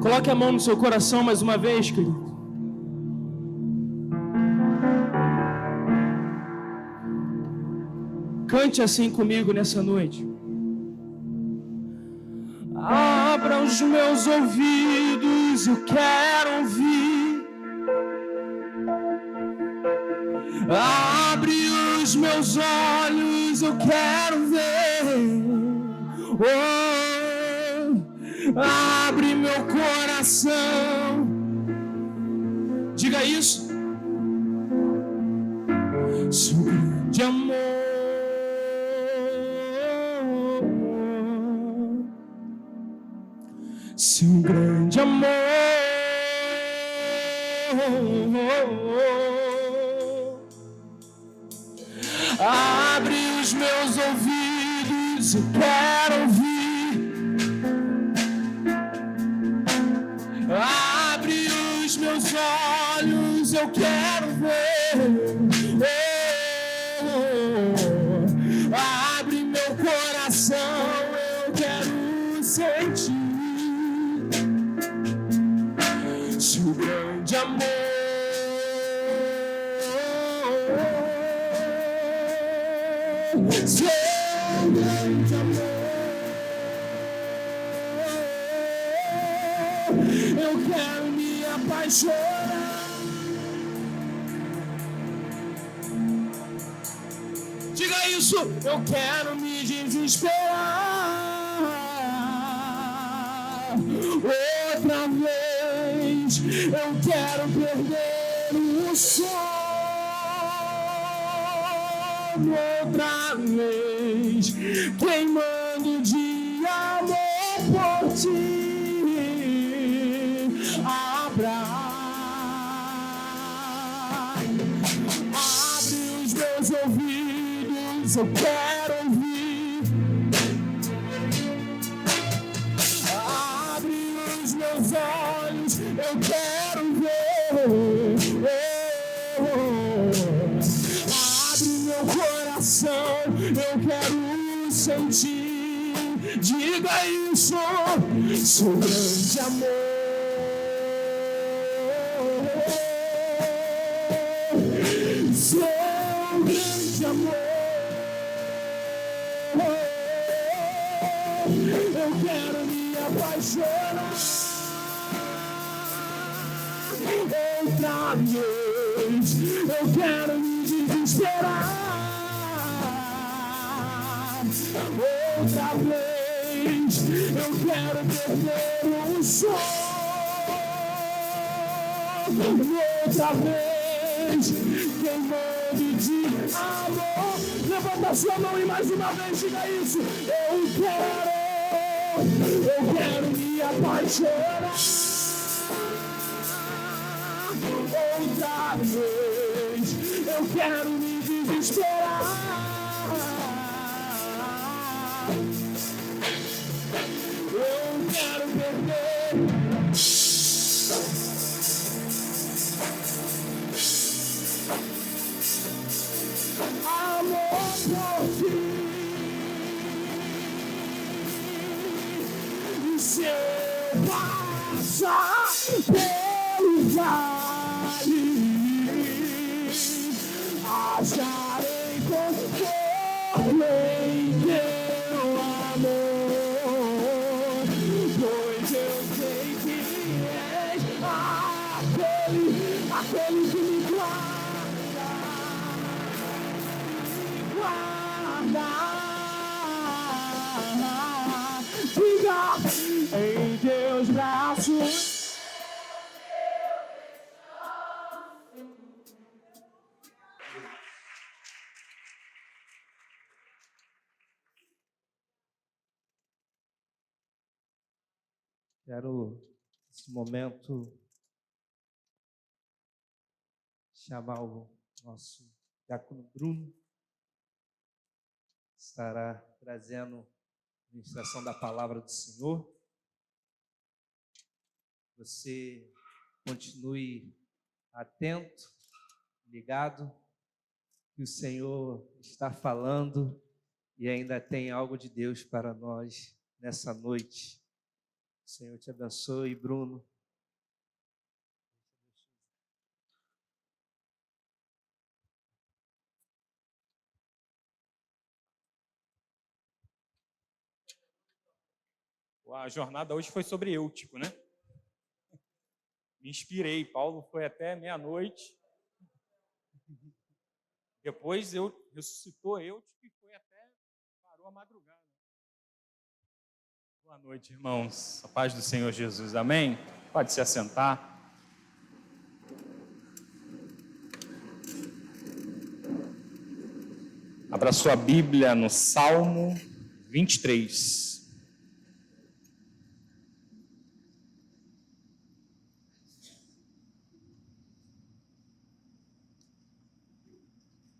Coloque a mão no seu coração mais uma vez, querido. Cante assim comigo nessa noite. Abra os meus ouvidos, eu quero ouvir. Abre os meus olhos, eu quero ver. Abre meu coração. Diga isso. Seu grande amor, seu grande amor. Abre os meus ouvidos, olhos, eu quero ouvir. Abre os meus olhos, eu quero ver. Abre meu coração, eu quero sentir seu grande amor. Seu grande amor. Eu quero me apaixonar. Diga isso. Eu quero me desesperar. Outra vez eu quero perder o sono. Outra vez queimando de amor por ti. Abre os meus ouvidos, eu quero ouvir. Abre os meus olhos, eu quero ver. Abre meu coração, eu quero sentir. Diga isso, seu grande amor. Seu grande amor. Eu quero me apaixonar. Outra vez eu quero me desesperar. Outra vez eu quero perder o sono. Outra vez queimando de amor. Levanta sua mão e mais uma vez diga isso. Eu quero me apaixonar. Outra vez eu quero me desesperar. Eu quero perder amor por ti. E se eu passar pelo vale, acharei conforto em teu amor, pois eu sei que és aquele que me guarda. Diga em teus braços. Quero, nesse momento, chamar o nosso diácono Bruno. Estará trazendo a ministração da palavra do Senhor. Você continue atento, ligado, que o Senhor está falando e ainda tem algo de Deus para nós nessa noite. O Senhor te abençoe, Bruno. A jornada hoje foi sobre Eutico, né? Me inspirei. Paulo foi até meia-noite. Depois ressuscitou Eutico e foi até parou a madrugada. Boa noite, irmãos. A paz do Senhor Jesus. Amém? Pode se assentar. Abra sua Bíblia no Salmo 23.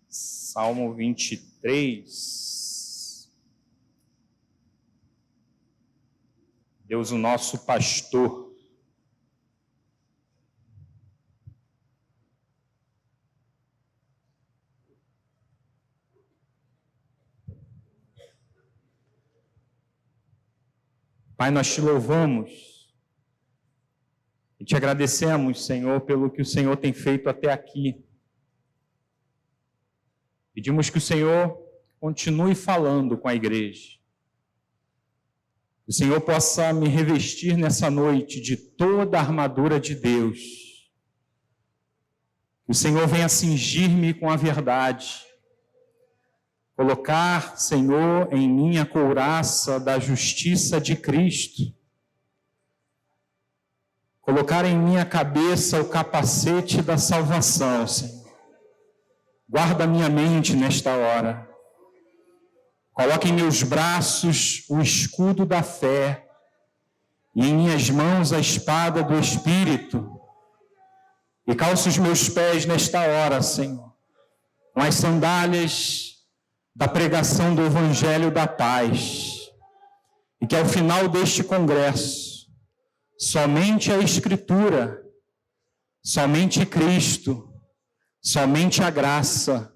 Salmo 23. Deus, o nosso pastor. Pai, nós te louvamos e te agradecemos, Senhor, pelo que o Senhor tem feito até aqui. Pedimos que o Senhor continue falando com a igreja. Que o Senhor possa me revestir nessa noite de toda a armadura de Deus. Que o Senhor venha cingir-me com a verdade. Colocar, Senhor, em mim a couraça da justiça de Cristo. Colocar em minha cabeça o capacete da salvação, Senhor. Guarda minha mente nesta hora. Coloque em meus braços o escudo da fé e em minhas mãos a espada do Espírito. E calça os meus pés nesta hora, Senhor, com as sandálias da pregação do Evangelho da Paz. E que ao final deste congresso, somente a Escritura, somente Cristo, somente a graça,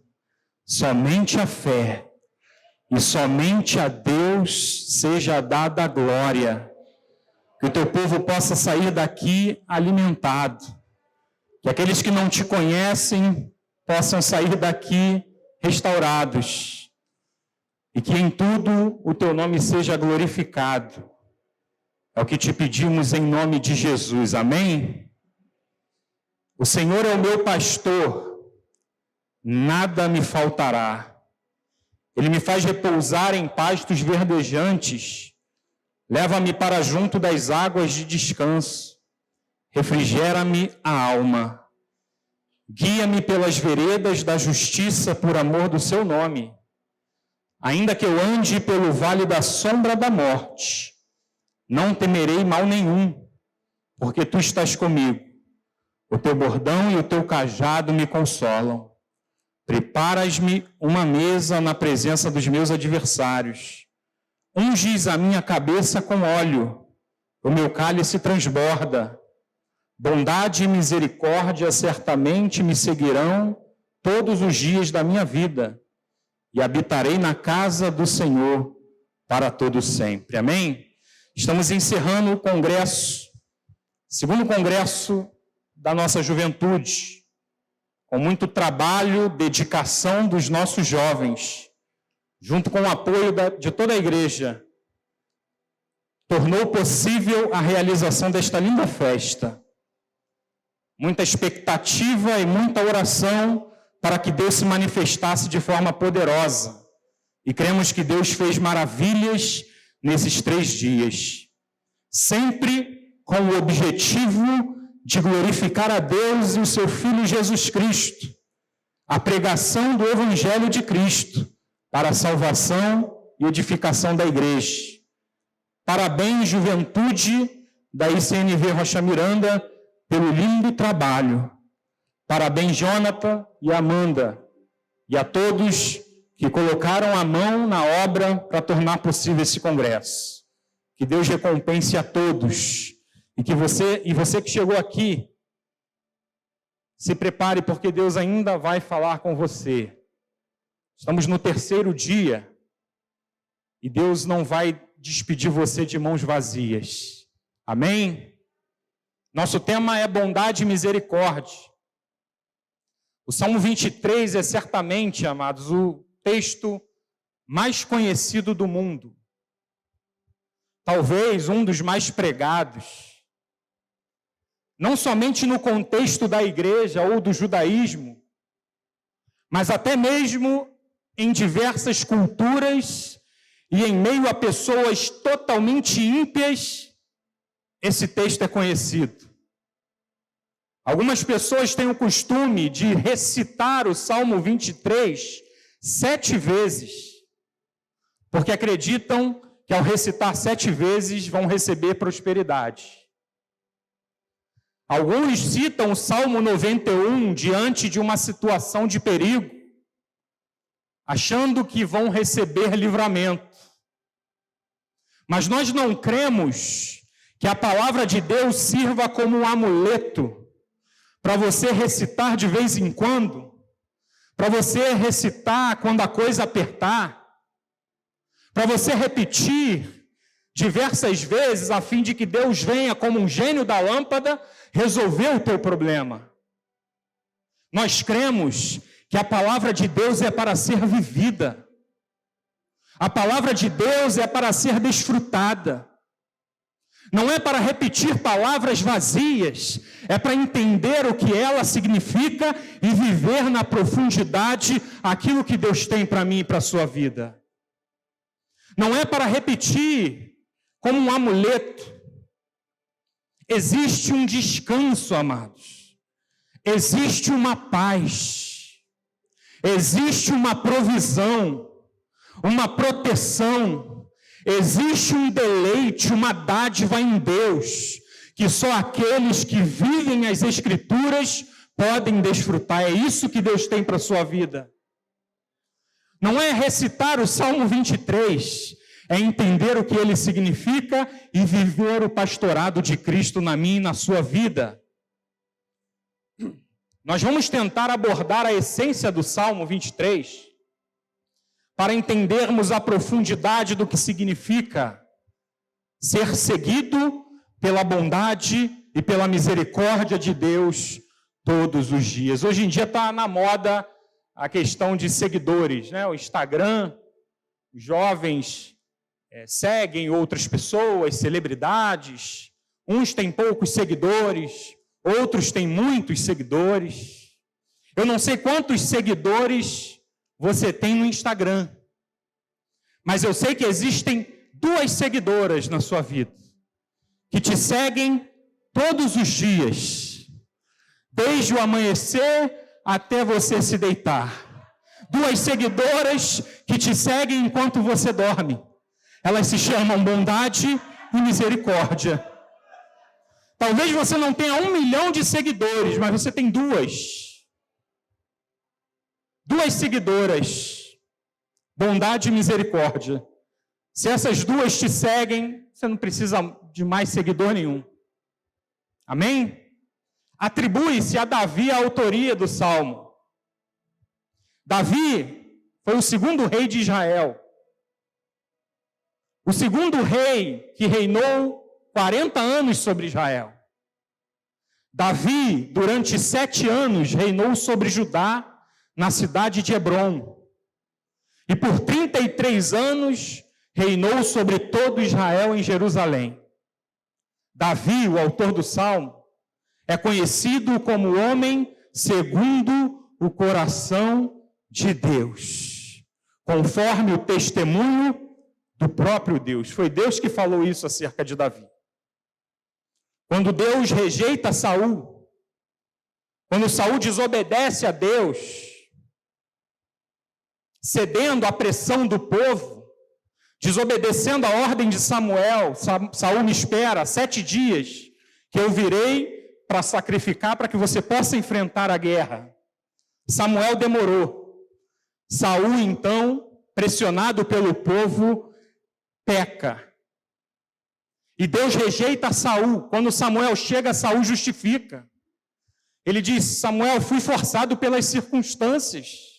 somente a fé e somente a Deus seja dada a glória. Que o teu povo possa sair daqui alimentado. Que aqueles que não te conhecem possam sair daqui restaurados. E que em tudo o teu nome seja glorificado. É o que te pedimos em nome de Jesus. Amém? O Senhor é o meu pastor, nada me faltará. Ele me faz repousar em pastos verdejantes, leva-me para junto das águas de descanso, refrigera-me a alma. Guia-me pelas veredas da justiça por amor do seu nome. Ainda que eu ande pelo vale da sombra da morte, não temerei mal nenhum, porque tu estás comigo. O teu bordão e o teu cajado me consolam. Preparas-me uma mesa na presença dos meus adversários. Unges a minha cabeça com óleo, o meu cálice transborda. Bondade e misericórdia certamente me seguirão todos os dias da minha vida, e habitarei na casa do Senhor para todo sempre. Amém? Estamos encerrando o congresso, segundo congresso da nossa juventude, com muito trabalho, dedicação dos nossos jovens, junto com o apoio de toda a igreja, tornou possível a realização desta linda festa. Muita expectativa e muita oração para que Deus se manifestasse de forma poderosa. E cremos que Deus fez maravilhas nesses 3 dias, sempre com o objetivo de glorificar a Deus e o seu Filho Jesus Cristo, a pregação do Evangelho de Cristo, para a salvação e edificação da igreja. Parabéns, juventude da ICNV Rocha Miranda, pelo lindo trabalho. Parabéns, Jonathan e Amanda, e a todos que colocaram a mão na obra para tornar possível esse congresso. Que Deus recompense a todos. E que você que chegou aqui, se prepare, porque Deus ainda vai falar com você. Estamos no 3º dia e Deus não vai despedir você de mãos vazias. Amém? Nosso tema é bondade e misericórdia. O Salmo 23 é certamente, amados, o texto mais conhecido do mundo. Talvez um dos mais pregados. Não somente no contexto da igreja ou do judaísmo, mas até mesmo em diversas culturas e em meio a pessoas totalmente ímpias, esse texto é conhecido. Algumas pessoas têm o costume de recitar o Salmo 23 7 vezes, porque acreditam que ao recitar 7 vezes vão receber prosperidade. Alguns citam o Salmo 91 diante de uma situação de perigo, achando que vão receber livramento. Mas nós não cremos Que a palavra de Deus sirva como um amuleto para você recitar de vez em quando, para você recitar quando a coisa apertar, para você repetir diversas vezes, a fim de que Deus venha como um gênio da lâmpada resolver o teu problema. Nós cremos que a palavra de Deus é para ser vivida. A palavra de Deus é para ser desfrutada. Não é para repetir palavras vazias, é para entender o que ela significa e viver na profundidade aquilo que Deus tem para mim e para a sua vida. Não é para repetir como um amuleto. Existe um descanso, amados. Existe uma paz. Existe uma provisão, uma proteção. Existe um deleite, uma dádiva em Deus, que só aqueles que vivem as Escrituras podem desfrutar. É isso que Deus tem para a sua vida. Não é recitar o Salmo 23, é entender o que ele significa e viver o pastorado de Cristo na minha e na sua vida. Nós vamos tentar abordar a essência do Salmo 23, para entendermos a profundidade do que significa ser seguido pela bondade e pela misericórdia de Deus todos os dias. Hoje em dia está na moda a questão de seguidores, né? O Instagram, os jovens seguem outras pessoas, celebridades, uns têm poucos seguidores, outros têm muitos seguidores. Eu não sei quantos seguidores você tem no Instagram, mas eu sei que existem 2 seguidoras na sua vida, que te seguem todos os dias, desde o amanhecer até você se deitar. 2 seguidoras que te seguem enquanto você dorme. Elas se chamam bondade e misericórdia. Talvez você não tenha 1 milhão de seguidores, mas você tem 2 seguidoras, bondade e misericórdia. Se essas 2 te seguem, você não precisa de mais seguidor nenhum. Amém? Atribui-se a Davi a autoria do Salmo. Davi foi o 2º rei de Israel. O 2º rei que reinou 40 anos sobre Israel. Davi, durante 7 anos, reinou sobre Judá, na cidade de Hebrom. E por 33 anos reinou sobre todo Israel em Jerusalém. Davi, o autor do Salmo, é conhecido como homem segundo o coração de Deus, conforme o testemunho do próprio Deus. Foi Deus que falou isso acerca de Davi. Quando Deus rejeita Saul, quando Saul desobedece a Deus, cedendo à pressão do povo, desobedecendo a ordem de Samuel, Saul me espera 7 dias, que eu virei para sacrificar para que você possa enfrentar a guerra. Samuel demorou. Saul, então, pressionado pelo povo, peca. E Deus rejeita Saul. Quando Samuel chega, Saul justifica. Ele diz: Samuel, fui forçado pelas circunstâncias.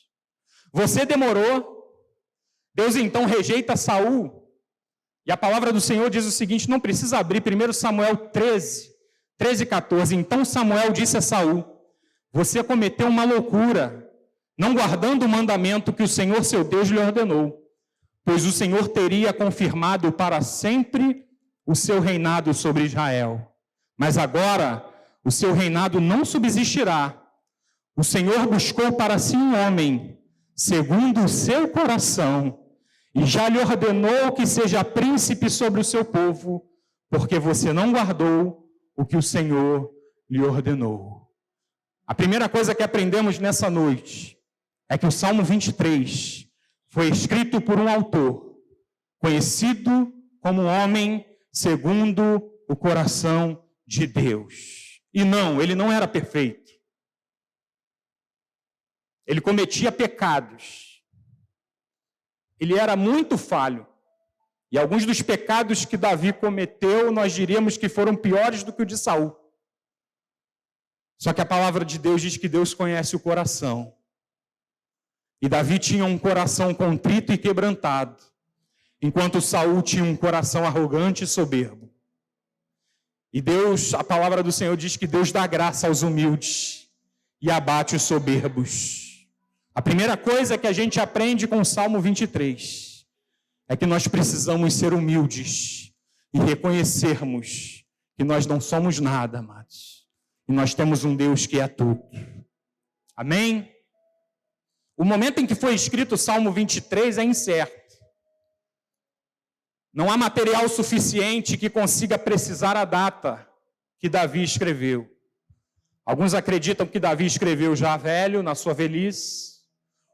Você demorou. Deus então rejeita Saul. E a palavra do Senhor diz o seguinte, não precisa abrir, 1 Samuel 13, 14. Então Samuel disse a Saul: você cometeu uma loucura, não guardando o mandamento que o Senhor seu Deus lhe ordenou, pois o Senhor teria confirmado para sempre o seu reinado sobre Israel. Mas agora o seu reinado não subsistirá. O Senhor buscou para si um homem, segundo o seu coração, e já lhe ordenou que seja príncipe sobre o seu povo, porque você não guardou o que o Senhor lhe ordenou. A primeira coisa que aprendemos nessa noite é que o Salmo 23 foi escrito por um autor, conhecido como um homem segundo o coração de Deus. E não, ele não era perfeito. Ele cometia pecados. Ele era muito falho. E alguns dos pecados que Davi cometeu, nós diríamos que foram piores do que o de Saul. Só que a palavra de Deus diz que Deus conhece o coração. E Davi tinha um coração contrito e quebrantado, enquanto Saul tinha um coração arrogante e soberbo. E Deus, a palavra do Senhor diz que Deus dá graça aos humildes e abate os soberbos. A primeira coisa que a gente aprende com o Salmo 23 é que nós precisamos ser humildes e reconhecermos que nós não somos nada, amados. E nós temos um Deus que é tudo. Amém? O momento em que foi escrito o Salmo 23 é incerto. Não há material suficiente que consiga precisar a data que Davi escreveu. Alguns acreditam que Davi escreveu já velho, na sua velhice.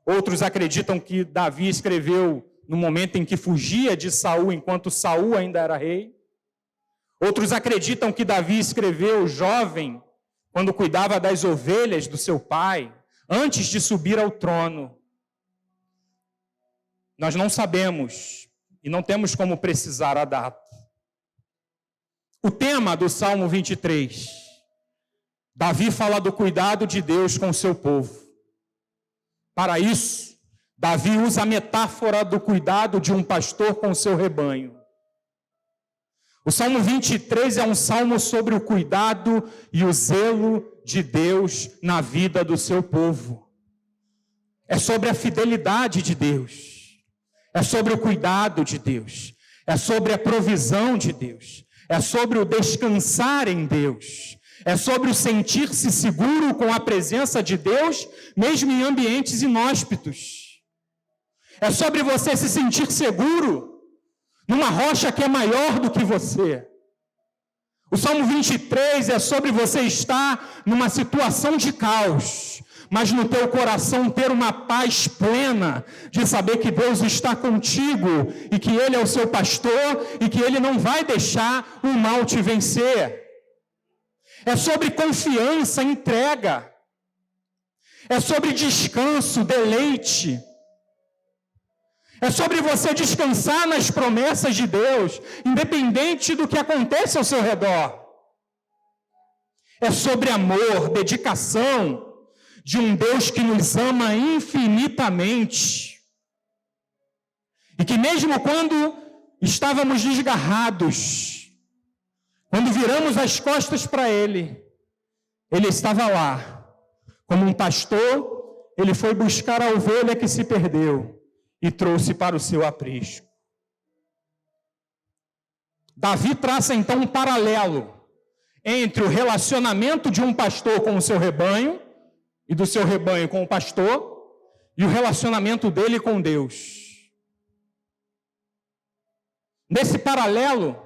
Outros acreditam que Davi escreveu no momento em que fugia de Saul, enquanto Saul ainda era rei. Outros acreditam que Davi escreveu jovem, quando cuidava das ovelhas do seu pai, antes de subir ao trono. Nós não sabemos e não temos como precisar a data. O tema do Salmo 23, Davi fala do cuidado de Deus com o seu povo. Para isso, Davi usa a metáfora do cuidado de um pastor com o seu rebanho. O Salmo 23 é um salmo sobre o cuidado e o zelo de Deus na vida do seu povo. É sobre a fidelidade de Deus. É sobre o cuidado de Deus. É sobre a provisão de Deus. É sobre o descansar em Deus. É sobre o sentir-se seguro com a presença de Deus, mesmo em ambientes inóspitos. É sobre você se sentir seguro numa rocha que é maior do que você. O Salmo 23 é sobre você estar numa situação de caos, mas no teu coração ter uma paz plena de saber que Deus está contigo e que Ele é o seu pastor e que Ele não vai deixar o mal te vencer. É sobre confiança, entrega. É sobre descanso, deleite. É sobre você descansar nas promessas de Deus, independente do que aconteça ao seu redor. É sobre amor, dedicação de um Deus que nos ama infinitamente. E que mesmo quando estávamos desgarrados, quando viramos as costas para Ele, Ele estava lá. Como um pastor, Ele foi buscar a ovelha que se perdeu e trouxe para o seu aprisco. Davi traça então um paralelo entre o relacionamento de um pastor com o seu rebanho e do seu rebanho com o pastor e o relacionamento dele com Deus. Nesse paralelo,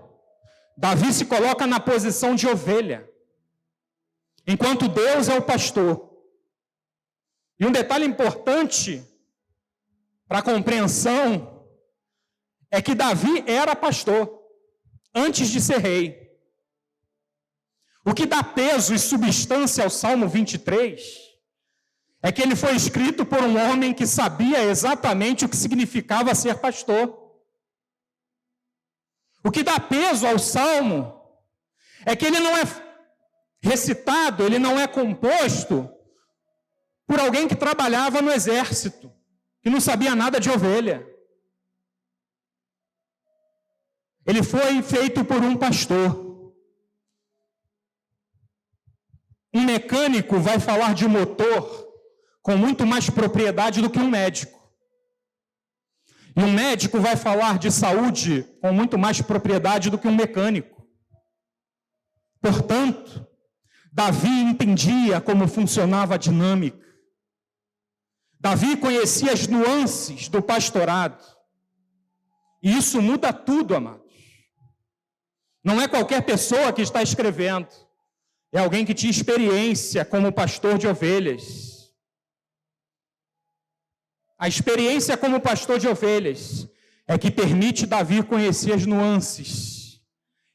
Davi se coloca na posição de ovelha, enquanto Deus é o pastor. E um detalhe importante para a compreensão é que Davi era pastor antes de ser rei. O que dá peso e substância ao Salmo 23 é que ele foi escrito por um homem que sabia exatamente o que significava ser pastor. O que dá peso ao Salmo é que ele não é recitado, ele não é composto por alguém que trabalhava no exército, que não sabia nada de ovelha. Ele foi feito por um pastor. Um mecânico vai falar de motor com muito mais propriedade do que um médico. E um médico vai falar de saúde com muito mais propriedade do que um mecânico. Portanto, Davi entendia como funcionava a dinâmica. Davi conhecia as nuances do pastorado. E isso muda tudo, amados. Não é qualquer pessoa que está escrevendo. É alguém que tinha experiência como pastor de ovelhas. A experiência como pastor de ovelhas é que permite Davi conhecer as nuances.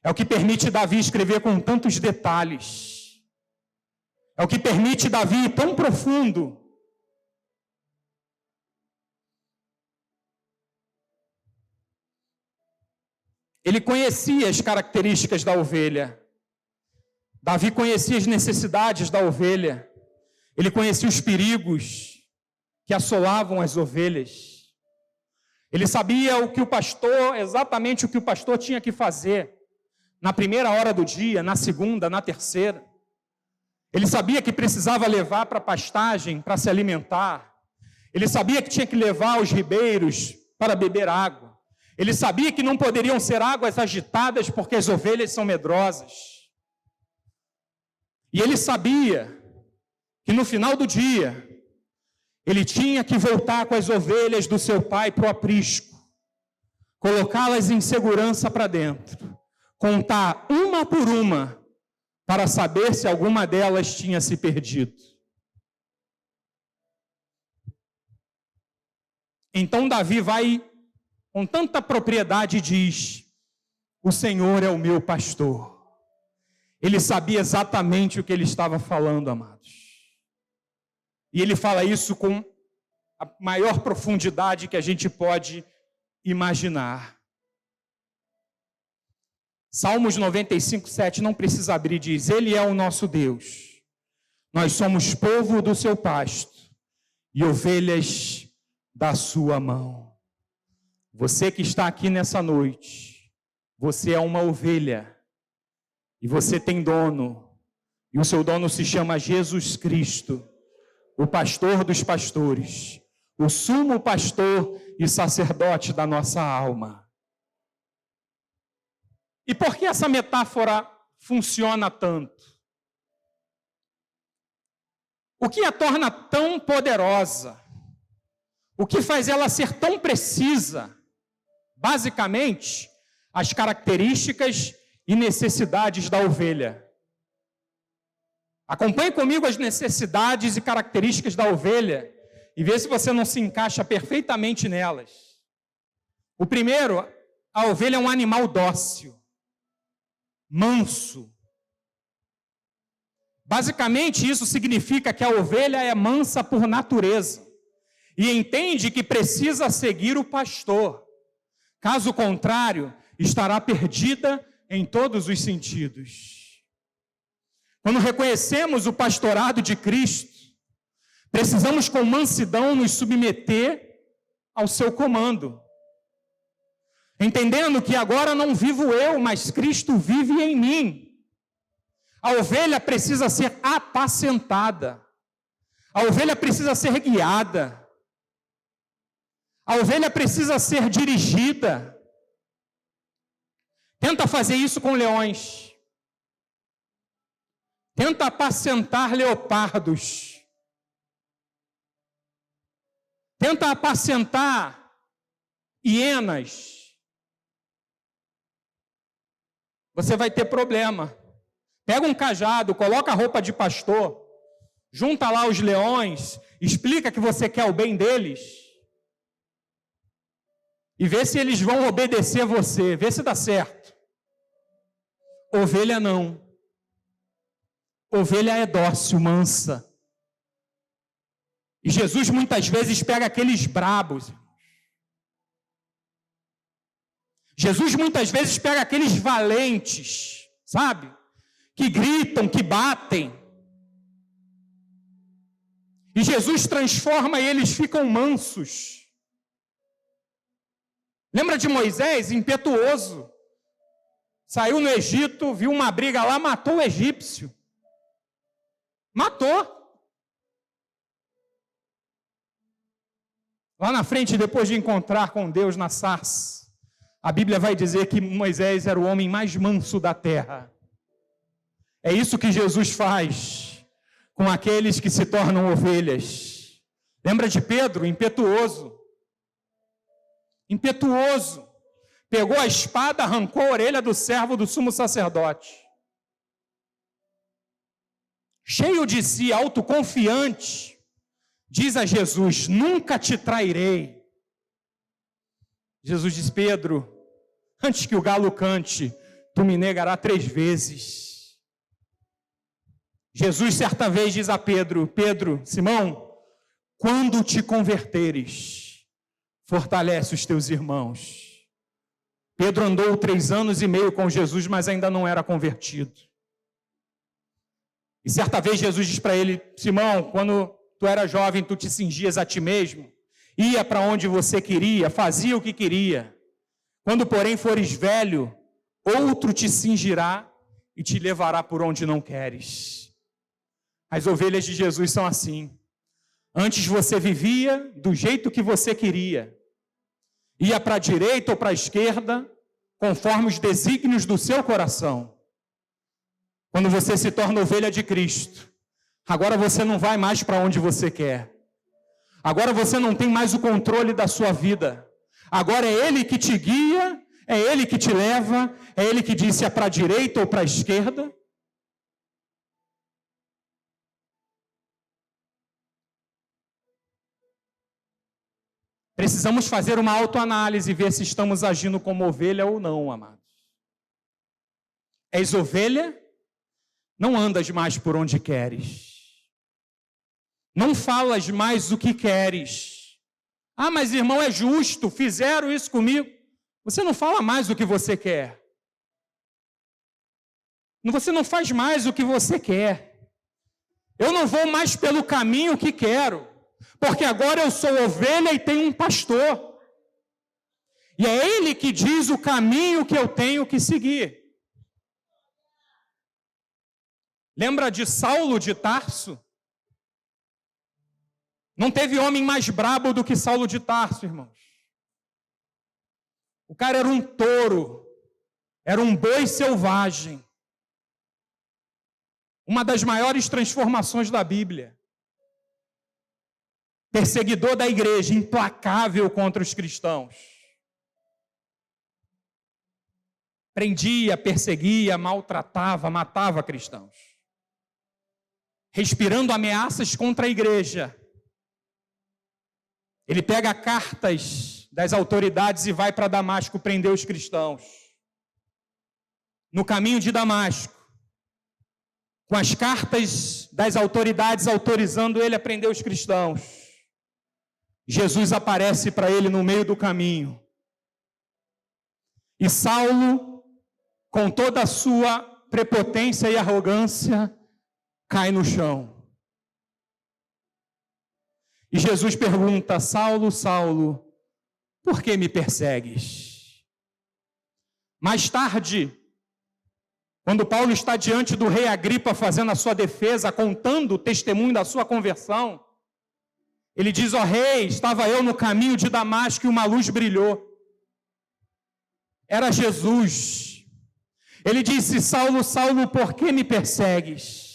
É o que permite Davi escrever com tantos detalhes. É o que permite Davi ir tão profundo. Ele conhecia as características da ovelha. Davi conhecia as necessidades da ovelha. Ele conhecia os perigos que assolavam as ovelhas. Ele sabia exatamente o que o pastor tinha que fazer na primeira hora do dia, na segunda, na terceira. Ele sabia que precisava levar para a pastagem para se alimentar. Ele sabia que tinha que levar aos ribeiros para beber água. Ele sabia que não poderiam ser águas agitadas porque as ovelhas são medrosas. E ele sabia que no final do dia, ele tinha que voltar com as ovelhas do seu pai para o aprisco, colocá-las em segurança para dentro, contar uma por uma, para saber se alguma delas tinha se perdido. Então Davi vai, com tanta propriedade, diz: o Senhor é o meu pastor. Ele sabia exatamente o que ele estava falando, amados. E ele fala isso com a maior profundidade que a gente pode imaginar. Salmos 95, 7, não precisa abrir, diz: Ele é o nosso Deus. Nós somos povo do seu pasto e ovelhas da sua mão. Você que está aqui nessa noite, você é uma ovelha e você tem dono, e o seu dono se chama Jesus Cristo, o pastor dos pastores, o sumo pastor e sacerdote da nossa alma. E por que essa metáfora funciona tanto? O que a torna tão poderosa? O que faz ela ser tão precisa? Basicamente, as características e necessidades da ovelha. Acompanhe comigo as necessidades e características da ovelha e vê se você não se encaixa perfeitamente nelas. O primeiro, a ovelha é um animal dócil, manso. Basicamente, isso significa que a ovelha é mansa por natureza e entende que precisa seguir o pastor. Caso contrário, estará perdida em todos os sentidos. Quando reconhecemos o pastorado de Cristo, precisamos com mansidão nos submeter ao seu comando, entendendo que agora não vivo eu, mas Cristo vive em mim. A ovelha precisa ser apacentada, a ovelha precisa ser guiada, a ovelha precisa ser dirigida. Tenta fazer isso com leões. Tenta apacentar leopardos. Tenta apacentar hienas. Você vai ter problema. Pega um cajado, coloca a roupa de pastor, junta lá os leões, explica que você quer o bem deles e vê se eles vão obedecer você, vê se dá certo. Ovelha não. Ovelha é dócil, mansa. E Jesus muitas vezes pega aqueles brabos. Jesus muitas vezes pega aqueles valentes, sabe? Que gritam, que batem. E Jesus transforma e eles ficam mansos. Lembra de Moisés, impetuoso? Saiu no Egito, viu uma briga lá, matou o egípcio. Matou. Lá na frente, depois de encontrar com Deus na sarça, a Bíblia vai dizer que Moisés era o homem mais manso da terra. É isso que Jesus faz com aqueles que se tornam ovelhas. Lembra de Pedro, impetuoso? Impetuoso. Pegou a espada, arrancou a orelha do servo do sumo sacerdote. Cheio de si, autoconfiante, diz a Jesus: nunca te trairei. Jesus diz: Pedro, antes que o galo cante, tu me negarás 3 vezes. Jesus certa vez diz a Pedro: Pedro, Simão, quando te converteres, fortalece os teus irmãos. Pedro andou 3 anos e meio com Jesus, mas ainda não era convertido. E certa vez Jesus diz para ele: Simão, quando tu era jovem, tu te cingias a ti mesmo, ia para onde você queria, fazia o que queria. Quando, porém, fores velho, outro te cingirá e te levará por onde não queres. As ovelhas de Jesus são assim. Antes você vivia do jeito que você queria. Ia para a direita ou para a esquerda, conforme os desígnios do seu coração. Quando você se torna ovelha de Cristo, agora você não vai mais para onde você quer. Agora você não tem mais o controle da sua vida. Agora é Ele que te guia, é Ele que te leva, é Ele que diz se é para a direita ou para a esquerda. Precisamos fazer uma autoanálise e ver se estamos agindo como ovelha ou não, amados. És ovelha? Não andas mais por onde queres. Não falas mais o que queres. Ah, mas irmão, é justo, fizeram isso comigo. Você não fala mais o que você quer. Você não faz mais o que você quer. Eu não vou mais pelo caminho que quero, porque agora eu sou ovelha e tenho um pastor. E é ele que diz o caminho que eu tenho que seguir. Lembra de Saulo de Tarso? Não teve homem mais brabo do que Saulo de Tarso, irmãos. O cara era um touro, era um boi selvagem. Uma das maiores transformações da Bíblia. Perseguidor da igreja, implacável contra os cristãos. Prendia, perseguia, maltratava, matava cristãos. Respirando ameaças contra a igreja. Ele pega cartas das autoridades e vai para Damasco prender os cristãos. No caminho de Damasco, com as cartas das autoridades autorizando ele a prender os cristãos, Jesus aparece para ele no meio do caminho. E Saulo, com toda a sua prepotência e arrogância, cai no chão. E Jesus pergunta: Saulo, Saulo, por que me persegues? Mais tarde, quando Paulo está diante do rei Agripa fazendo a sua defesa, contando o testemunho da sua conversão, ele diz: ó rei, estava eu no caminho de Damasco e uma luz brilhou. Era Jesus. Ele disse: Saulo, Saulo, por que me persegues?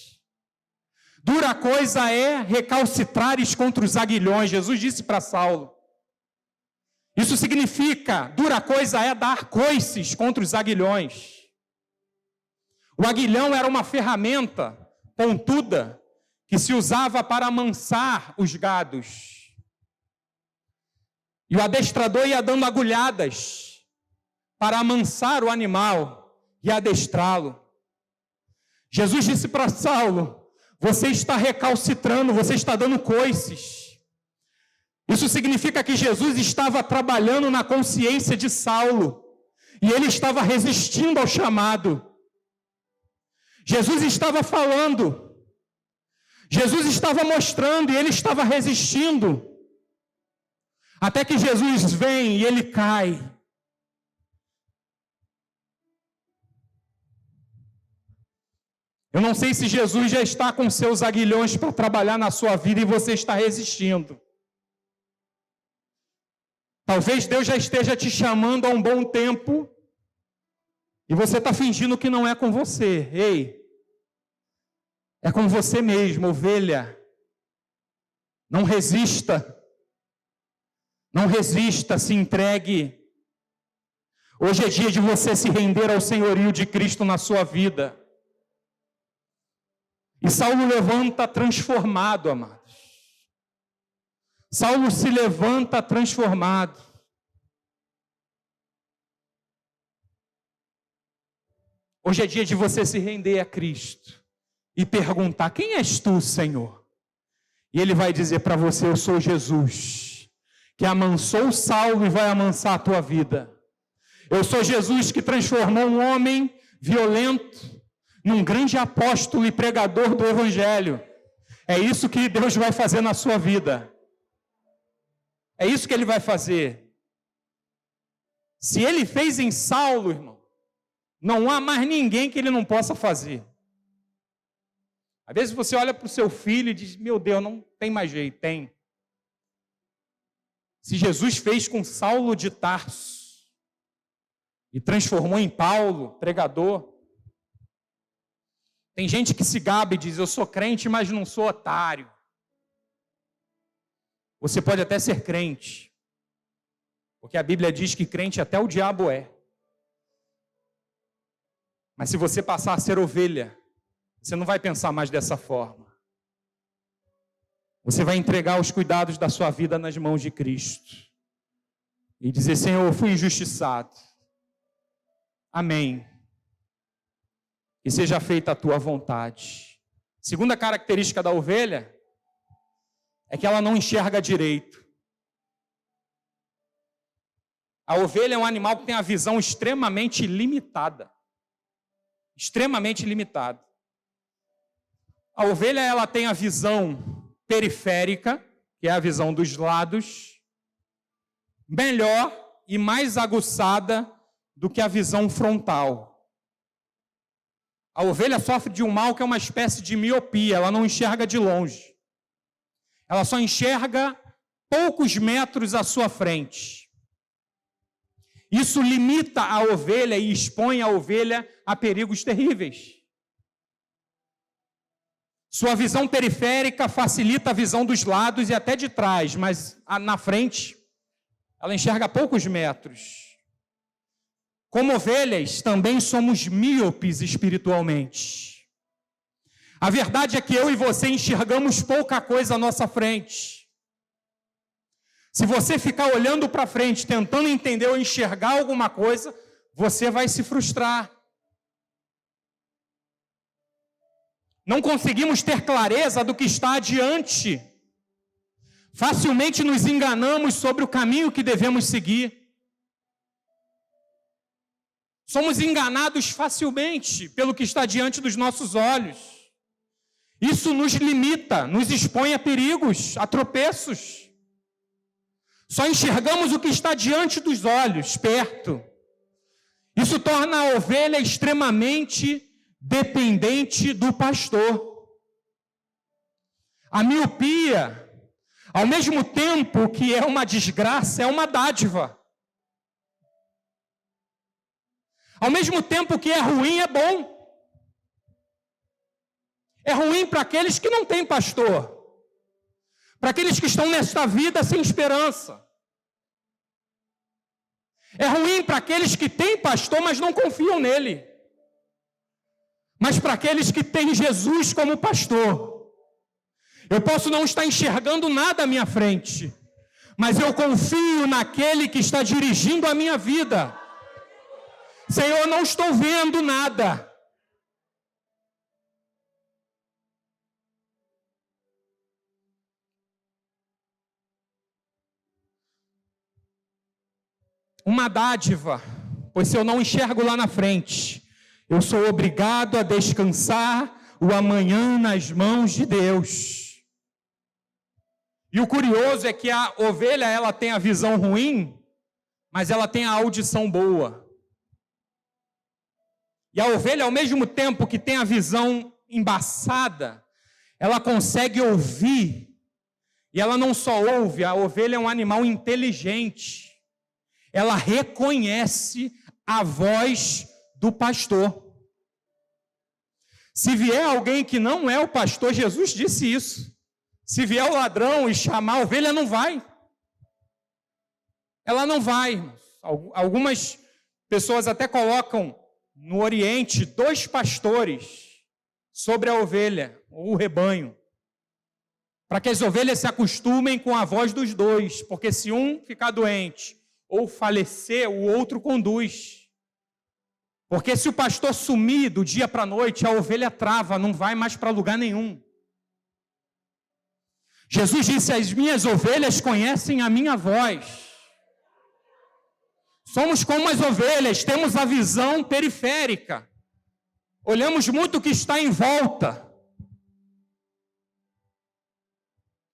Dura coisa é recalcitrares contra os aguilhões. Jesus disse para Saulo. Isso significa, dura coisa é dar coices contra os aguilhões. O aguilhão era uma ferramenta pontuda que se usava para amansar os gados. E o adestrador ia dando agulhadas para amansar o animal e adestrá-lo. Jesus disse para Saulo: você está recalcitrando, você está dando coices. Isso significa que Jesus estava trabalhando na consciência de Saulo e ele estava resistindo ao chamado. Jesus estava falando, Jesus estava mostrando e ele estava resistindo. Até que Jesus vem e ele cai. Eu não sei se Jesus já está com seus aguilhões para trabalhar na sua vida e você está resistindo. Talvez Deus já esteja te chamando há um bom tempo e você está fingindo que não é com você. Ei, é com você mesmo, ovelha. Não resista. Não resista, se entregue. Hoje é dia de você se render ao senhorio de Cristo na sua vida. E Saulo levanta transformado, amados. Saulo se levanta transformado. Hoje é dia de você se render a Cristo e perguntar: quem és tu, Senhor? E Ele vai dizer para você: eu sou Jesus, que amansou Saulo e vai amansar a tua vida. Eu sou Jesus que transformou um homem violento num grande apóstolo e pregador do Evangelho. É isso que Deus vai fazer na sua vida. É isso que Ele vai fazer. Se Ele fez em Saulo, irmão, não há mais ninguém que Ele não possa fazer. Às vezes você olha para o seu filho e diz, meu Deus, não tem mais jeito. Tem. Se Jesus fez com Saulo de Tarso e transformou em Paulo, pregador, tem gente que se gaba e diz, eu sou crente, mas não sou otário. Você pode até ser crente, porque a Bíblia diz que crente até o diabo é. Mas se você passar a ser ovelha, você não vai pensar mais dessa forma. Você vai entregar os cuidados da sua vida nas mãos de Cristo. E dizer, Senhor, eu fui injustiçado. Amém. E seja feita a tua vontade. Segunda característica da ovelha é que ela não enxerga direito. A ovelha é um animal que tem a visão extremamente limitada. Extremamente limitada. A ovelha, ela tem a visão periférica, que é a visão dos lados, melhor e mais aguçada do que a visão frontal. A ovelha sofre de um mal que é uma espécie de miopia, ela não enxerga de longe. Ela só enxerga poucos metros à sua frente. Isso limita a ovelha e expõe a ovelha a perigos terríveis. Sua visão periférica facilita a visão dos lados e até de trás, mas na frente ela enxerga poucos metros. Como ovelhas, também somos míopes espiritualmente. A verdade é que eu e você enxergamos pouca coisa à nossa frente. Se você ficar olhando para frente, tentando entender ou enxergar alguma coisa, você vai se frustrar. Não conseguimos ter clareza do que está adiante. Facilmente nos enganamos sobre o caminho que devemos seguir. Somos enganados facilmente pelo que está diante dos nossos olhos. Isso nos limita, nos expõe a perigos, a tropeços. Só enxergamos o que está diante dos olhos, perto. Isso torna a ovelha extremamente dependente do pastor. A miopia, ao mesmo tempo que é uma desgraça, é uma dádiva. Ao mesmo tempo que é ruim, é bom. É ruim para aqueles que não têm pastor, para aqueles que estão nesta vida sem esperança. É ruim para aqueles que têm pastor, mas não confiam nele. Mas para aqueles que têm Jesus como pastor, eu posso não estar enxergando nada à minha frente, mas eu confio naquele que está dirigindo a minha vida. Senhor, eu não estou vendo nada. Uma dádiva, pois se eu não enxergo lá na frente, eu sou obrigado a descansar o amanhã nas mãos de Deus. E o curioso é que a ovelha, ela tem a visão ruim, mas ela tem a audição boa. E a ovelha, ao mesmo tempo que tem a visão embaçada, ela consegue ouvir. E ela não só ouve, a ovelha é um animal inteligente. Ela reconhece a voz do pastor. Se vier alguém que não é o pastor, Jesus disse isso. Se vier o ladrão e chamar a ovelha, não vai. Ela não vai. Algumas pessoas até colocam no Oriente 2 pastores sobre a ovelha, ou o rebanho, para que as ovelhas se acostumem com a voz dos 2, porque se um ficar doente ou falecer, o outro conduz. Porque se o pastor sumir do dia para a noite, a ovelha trava, não vai mais para lugar nenhum. Jesus disse, as minhas ovelhas conhecem a minha voz. Somos como as ovelhas, temos a visão periférica. Olhamos muito o que está em volta.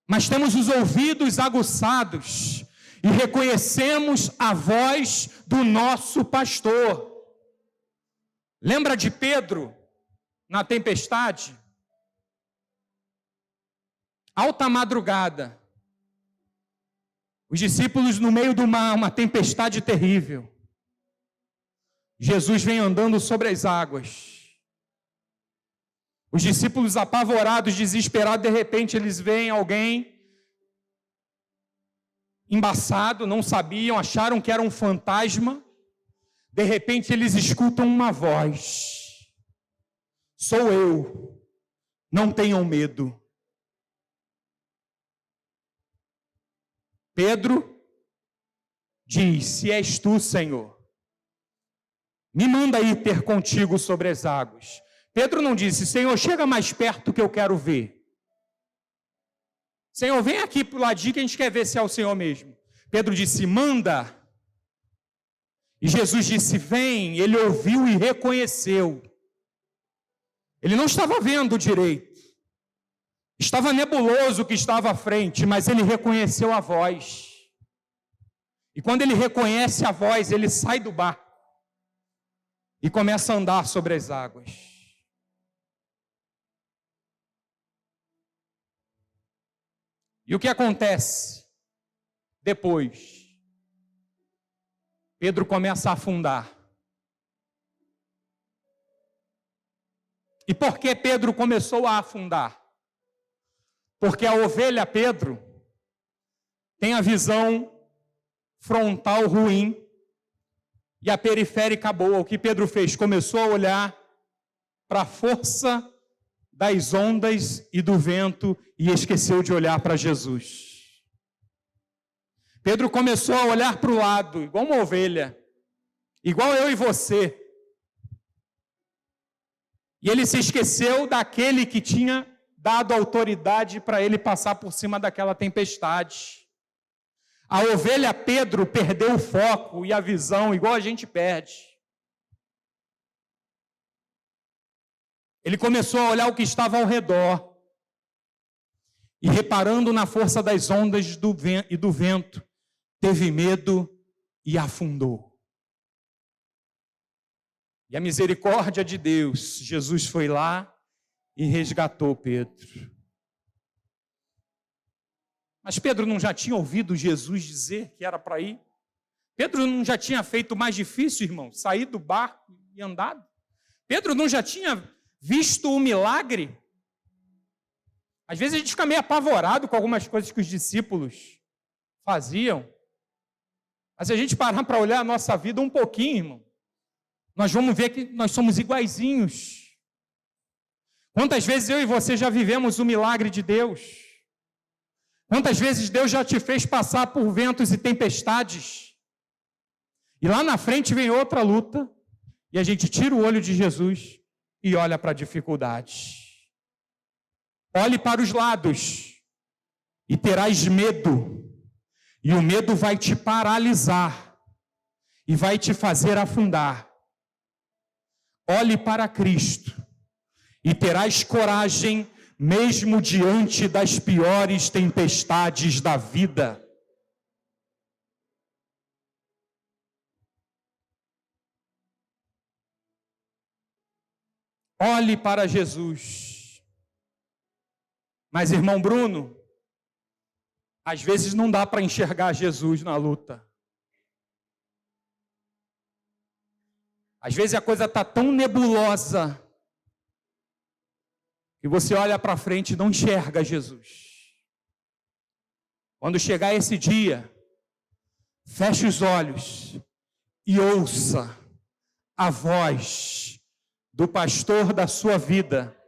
Mas temos os ouvidos aguçados e reconhecemos a voz do nosso pastor. Lembra de Pedro na tempestade? Alta madrugada. Os discípulos no meio de uma tempestade terrível. Jesus vem andando sobre as águas. Os discípulos apavorados, desesperados, de repente eles veem alguém embaçado, não sabiam, acharam que era um fantasma. De repente eles escutam uma voz: sou eu, não tenham medo. Pedro diz: se és tu, Senhor, me manda ir ter contigo sobre as águas. Pedro não disse: Senhor, chega mais perto que eu quero ver. Senhor, vem aqui para o ladinho que a gente quer ver se é o Senhor mesmo. Pedro disse: manda. E Jesus disse: vem. Ele ouviu e reconheceu. Ele não estava vendo direito. Estava nebuloso o que estava à frente, mas ele reconheceu a voz. E quando ele reconhece a voz, ele sai do barco e começa a andar sobre as águas. E o que acontece depois? Pedro começa a afundar. E por que Pedro começou a afundar? Porque a ovelha Pedro tem a visão frontal ruim e a periférica boa. O que Pedro fez? Começou a olhar para a força das ondas e do vento e esqueceu de olhar para Jesus. Pedro começou a olhar para o lado, igual uma ovelha, igual eu e você. E ele se esqueceu daquele que tinha dado autoridade para ele passar por cima daquela tempestade. A ovelha Pedro perdeu o foco e a visão, igual a gente perde. Ele começou a olhar o que estava ao redor. E reparando na força das ondas e do vento, teve medo e afundou. E a misericórdia de Deus, Jesus foi lá e resgatou Pedro. Mas Pedro não já tinha ouvido Jesus dizer que era para ir? Pedro não já tinha feito mais difícil, irmão, sair do barco e andado? Pedro não já tinha visto o milagre? Às vezes a gente fica meio apavorado com algumas coisas que os discípulos faziam. Mas se a gente parar para olhar a nossa vida um pouquinho, irmão, nós vamos ver que nós somos iguaizinhos. Quantas vezes eu e você já vivemos o milagre de Deus? Quantas vezes Deus já te fez passar por ventos e tempestades? E lá na frente vem outra luta, e a gente tira o olho de Jesus e olha para a dificuldade. Olhe para os lados e terás medo. E o medo vai te paralisar e vai te fazer afundar. Olhe para Cristo e terás coragem mesmo diante das piores tempestades da vida. Olhe para Jesus. Mas, irmão Bruno, às vezes não dá para enxergar Jesus na luta. Às vezes a coisa está tão nebulosa que você olha para frente e não enxerga Jesus. Quando chegar esse dia, feche os olhos e ouça a voz do pastor da sua vida,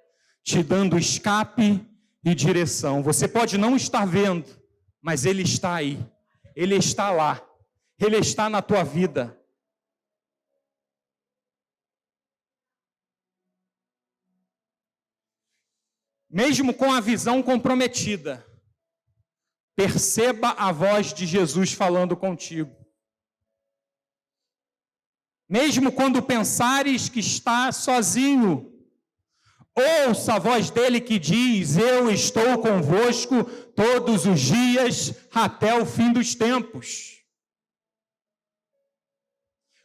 te dando escape e direção. Você pode não estar vendo, mas Ele está aí. Ele está lá. Ele está na tua vida. Mesmo com a visão comprometida, perceba a voz de Jesus falando contigo. Mesmo quando pensares que está sozinho, ouça a voz dele que diz: eu estou convosco todos os dias até o fim dos tempos.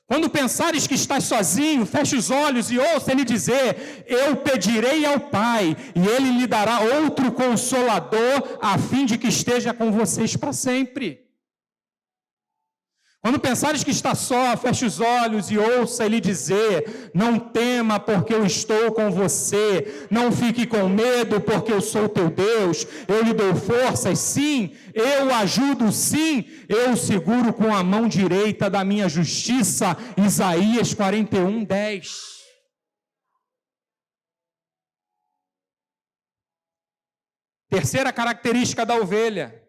Quando pensares que estás sozinho, feche os olhos e ouça ele dizer: eu pedirei ao Pai, e ele lhe dará outro consolador, a fim de que esteja com vocês para sempre. Quando pensares que está só, feche os olhos e ouça ele dizer: não tema, porque eu estou com você. Não fique com medo, porque eu sou teu Deus. Eu lhe dou forças, sim. Eu o ajudo, sim. Eu o seguro com a mão direita da minha justiça. Isaías 41, 10. Terceira característica da ovelha: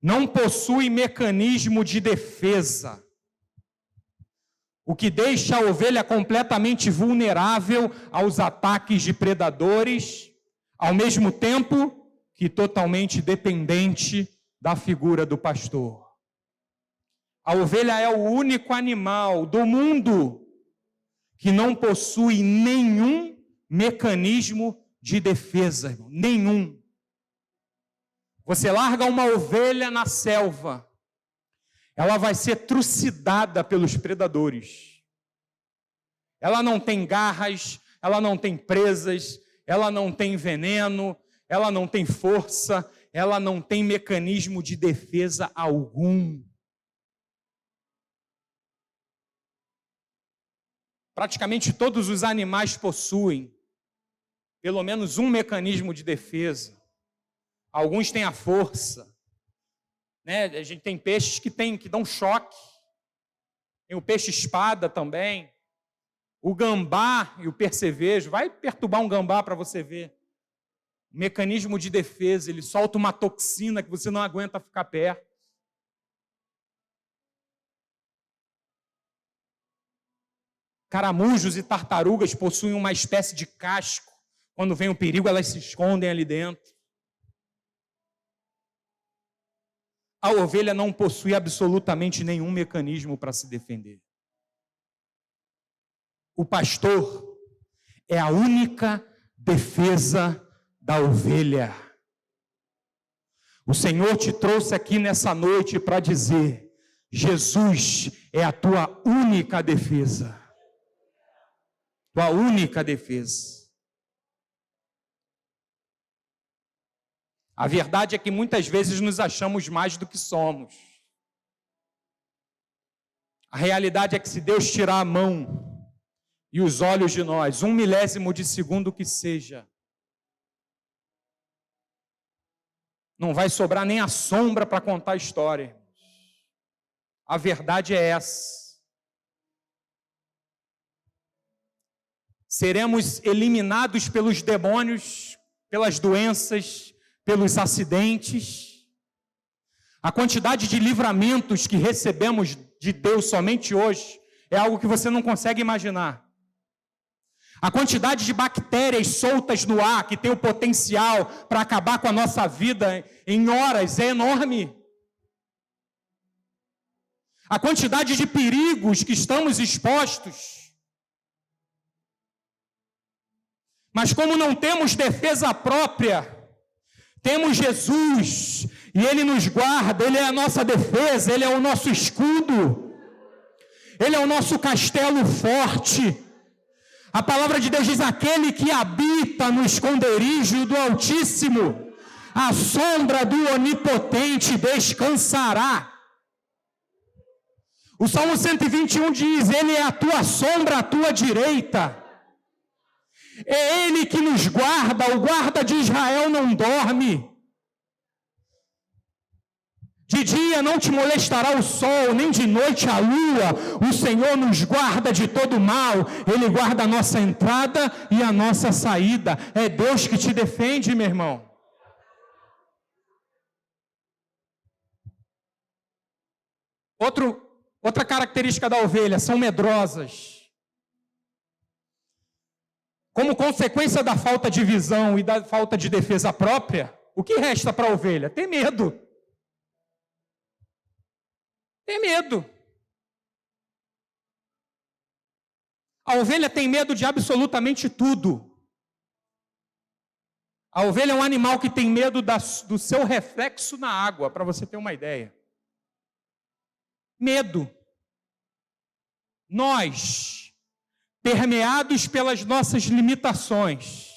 não possui mecanismo de defesa, o que deixa a ovelha completamente vulnerável aos ataques de predadores, ao mesmo tempo que totalmente dependente da figura do pastor. A ovelha é o único animal do mundo que não possui nenhum mecanismo de defesa, irmão, nenhum. Você larga uma ovelha na selva, ela vai ser trucidada pelos predadores. Ela não tem garras, ela não tem presas, ela não tem veneno, ela não tem força, ela não tem mecanismo de defesa algum. Praticamente todos os animais possuem pelo menos um mecanismo de defesa. Alguns têm a força, né? A gente tem peixes que dão choque. Tem o peixe-espada também. O gambá e o percevejo. Vai perturbar um gambá para você ver. O mecanismo de defesa, ele solta uma toxina que você não aguenta ficar perto. Caramujos e tartarugas possuem uma espécie de casco. Quando vem o perigo, elas se escondem ali dentro. A ovelha não possui absolutamente nenhum mecanismo para se defender. O pastor é a única defesa da ovelha. O Senhor te trouxe aqui nessa noite para dizer: Jesus é a tua única defesa. Tua única defesa. A verdade é que muitas vezes nos achamos mais do que somos. A realidade é que se Deus tirar a mão e os olhos de nós, 1 milésimo de segundo que seja, não vai sobrar nem a sombra para contar a história. A verdade é essa. Seremos eliminados pelos demônios, pelas doenças, pelos acidentes. A quantidade de livramentos que recebemos de Deus somente hoje é algo que você não consegue imaginar. A quantidade de bactérias soltas no ar que tem o potencial para acabar com a nossa vida em horas é enorme. A quantidade de perigos que estamos expostos. Mas como não temos defesa própria, temos Jesus, e Ele nos guarda, Ele é a nossa defesa, Ele é o nosso escudo, Ele é o nosso castelo forte. A palavra de Deus diz: aquele que habita no esconderijo do Altíssimo, à sombra do Onipotente descansará. O Salmo 121 diz: Ele é a tua sombra à tua direita. É Ele que nos guarda, o guarda de Israel não dorme. De dia não te molestará o sol, nem de noite a lua. O Senhor nos guarda de todo mal. Ele guarda a nossa entrada e a nossa saída. É Deus que te defende, meu irmão. Outra característica da ovelha: são medrosas. Como consequência da falta de visão e da falta de defesa própria, o que resta para a ovelha? Ter medo. Ter medo. A ovelha tem medo de absolutamente tudo. A ovelha é um animal que tem medo do seu reflexo na água, para você ter uma ideia. Medo. Nós, permeados pelas nossas limitações,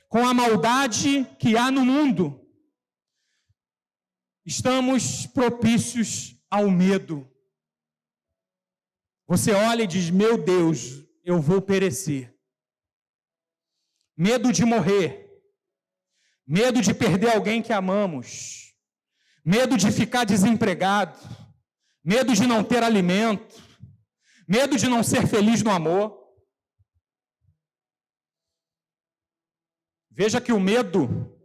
com a maldade que há no mundo, estamos propícios ao medo. Você olha e diz: meu Deus, eu vou perecer. Medo de morrer. Medo de perder alguém que amamos. Medo de ficar desempregado. Medo de não ter alimento. Medo de não ser feliz no amor. Veja que o medo,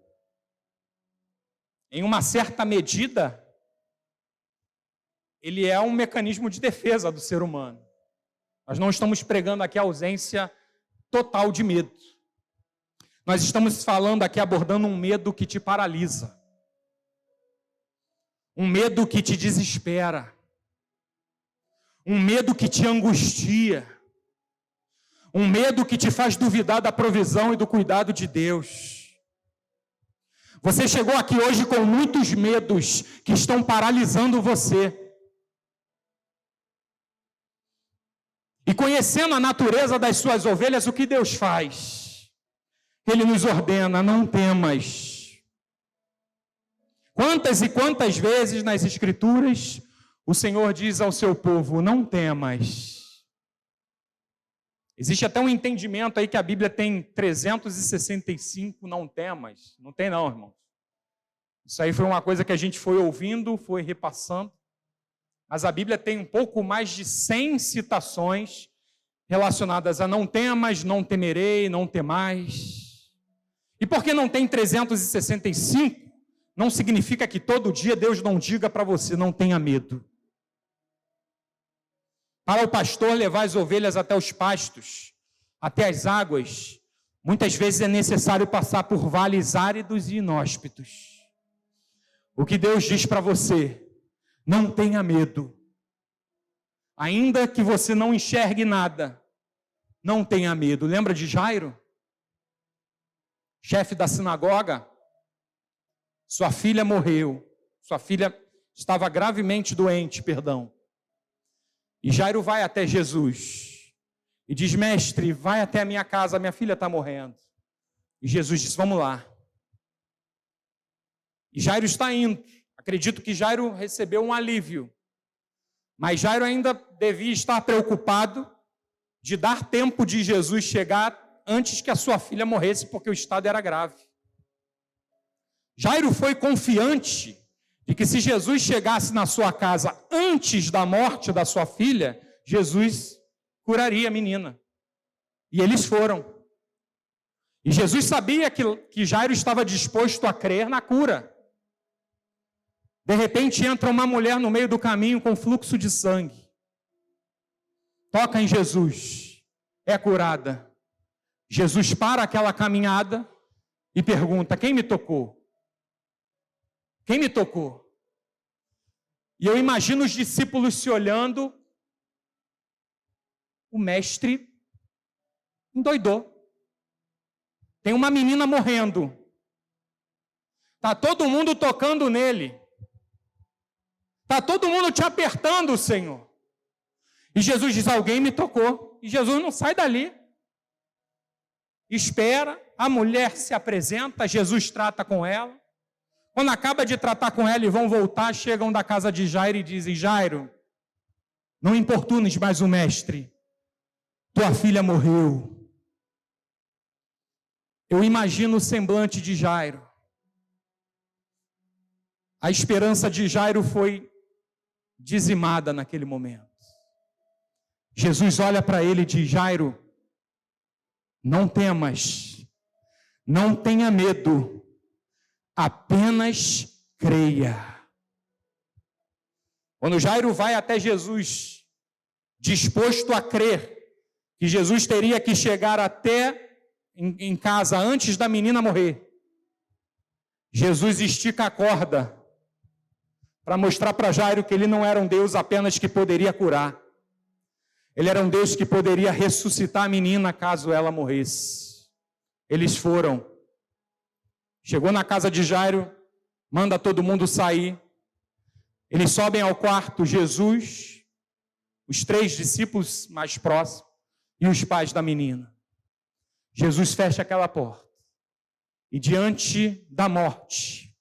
em uma certa medida, ele é um mecanismo de defesa do ser humano. Nós não estamos pregando aqui a ausência total de medo. Nós estamos falando aqui, abordando um medo que te paralisa. Um medo que te desespera. Um medo que te angustia. Um medo que te faz duvidar da provisão e do cuidado de Deus. Você chegou aqui hoje com muitos medos que estão paralisando você. E conhecendo a natureza das suas ovelhas, o que Deus faz? Ele nos ordena: não temas. Quantas e quantas vezes nas Escrituras o Senhor diz ao seu povo: não temas. Existe até um entendimento aí que a Bíblia tem 365 não temas. Não tem não, irmão. Isso aí foi uma coisa que a gente foi ouvindo, foi repassando. Mas a Bíblia tem um pouco mais de 100 citações relacionadas a não temas, não temerei, não temais. E porque não tem 365, não significa que todo dia Deus não diga para você: não tenha medo. Para o pastor levar as ovelhas até os pastos, até as águas, muitas vezes é necessário passar por vales áridos e inóspitos. O que Deus diz para você: não tenha medo. Ainda que você não enxergue nada, não tenha medo. Lembra de Jairo? Chefe da sinagoga? Sua filha morreu. Sua filha estava gravemente doente, perdão. E Jairo vai até Jesus e diz: mestre, vai até a minha casa, minha filha está morrendo. E Jesus diz: vamos lá. E Jairo está indo. Acredito que Jairo recebeu um alívio. Mas Jairo ainda devia estar preocupado de dar tempo de Jesus chegar antes que a sua filha morresse, porque o estado era grave. Jairo foi confiante de que se Jesus chegasse na sua casa antes da morte da sua filha, Jesus curaria a menina. E eles foram. E Jesus sabia que Jairo estava disposto a crer na cura. De repente entra uma mulher no meio do caminho com fluxo de sangue. Toca em Jesus. É curada. Jesus para aquela caminhada e pergunta: quem me tocou? Quem me tocou? E eu imagino os discípulos se olhando. O mestre endoidou. Tem uma menina morrendo. Está todo mundo tocando nele. Está todo mundo te apertando, Senhor. E Jesus diz: alguém me tocou. E Jesus não sai dali. Espera, a mulher se apresenta, Jesus trata com ela. Quando acaba de tratar com ela e vão voltar, chegam da casa de Jairo e dizem: Jairo, não importunes mais o mestre. Tua filha morreu. Eu imagino o semblante de Jairo. A esperança de Jairo foi dizimada naquele momento. Jesus olha para ele e diz: Jairo, não temas, não tenha medo, apenas creia. Quando Jairo vai até Jesus, disposto a crer que Jesus teria que chegar até em casa antes da menina morrer, Jesus estica a corda para mostrar para Jairo que ele não era um Deus apenas que poderia curar. Ele era um Deus que poderia ressuscitar a menina caso ela morresse. Eles foram. Chegou na casa de Jairo, manda todo mundo sair. Eles sobem ao quarto, Jesus, os 3 discípulos mais próximos e os pais da menina. Jesus fecha aquela porta. E diante da morte,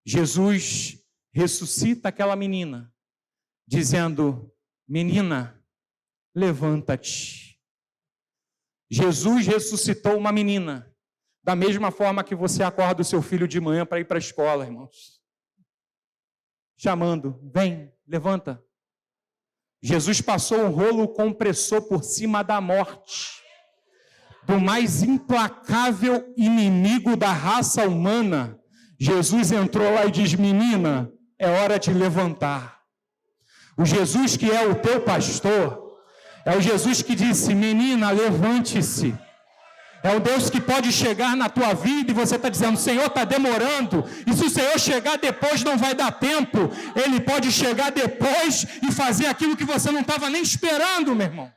Jesus ressuscita aquela menina, dizendo: menina, levanta-te. Jesus ressuscitou uma menina, da mesma forma que você acorda o seu filho de manhã para ir para a escola, irmãos. Chamando: vem, levanta. Jesus passou um rolo compressor por cima da morte, do mais implacável inimigo da raça humana. Jesus entrou lá e diz: menina, é hora de levantar. O Jesus que é o teu pastor, é o Jesus que disse: menina, levante-se. É o Deus que pode chegar na tua vida e você está dizendo: Senhor, está demorando. E se o Senhor chegar depois, não vai dar tempo. Ele pode chegar depois e fazer aquilo que você não estava nem esperando, meu irmão.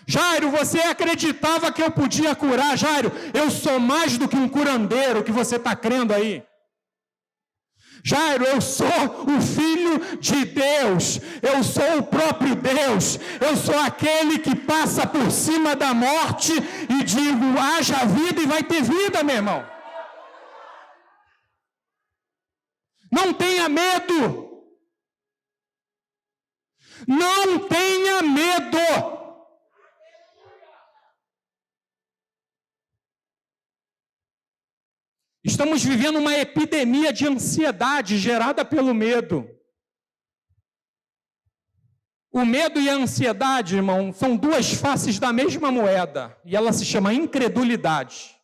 Jairo, você acreditava que eu podia curar? Jairo, eu sou mais do que um curandeiro que você está crendo aí. Jairo, eu sou o Filho de Deus, eu sou o próprio Deus, eu sou aquele que passa por cima da morte e digo: haja vida e vai ter vida, meu irmão. Não tenha medo, não tenha medo. Estamos vivendo uma epidemia de ansiedade gerada pelo medo. O medo e a ansiedade, irmão, são 2 faces da mesma moeda. E ela se chama incredulidade.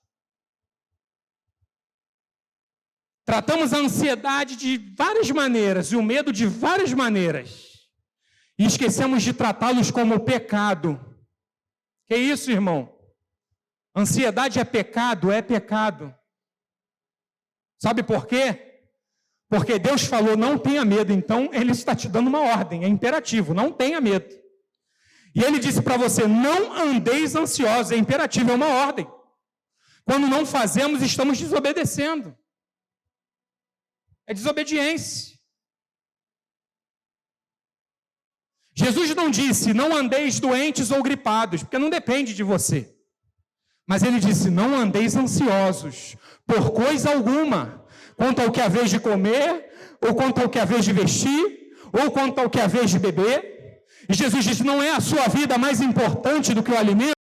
Tratamos a ansiedade de várias maneiras e o medo de várias maneiras. E esquecemos de tratá-los como pecado. Que isso, irmão? Ansiedade é pecado, é pecado. Sabe por quê? Porque Deus falou: não tenha medo. Então Ele está te dando uma ordem, é imperativo: não tenha medo. E Ele disse para você: não andeis ansiosos, é imperativo, é uma ordem. Quando não fazemos, estamos desobedecendo. É desobediência. Jesus não disse: não andeis doentes ou gripados, porque não depende de você. Mas Ele disse: não andeis ansiosos por coisa alguma, quanto ao que haver de comer, ou quanto ao que haver de vestir, ou quanto ao que haver de beber. E Jesus disse: não é a sua vida mais importante do que o alimento?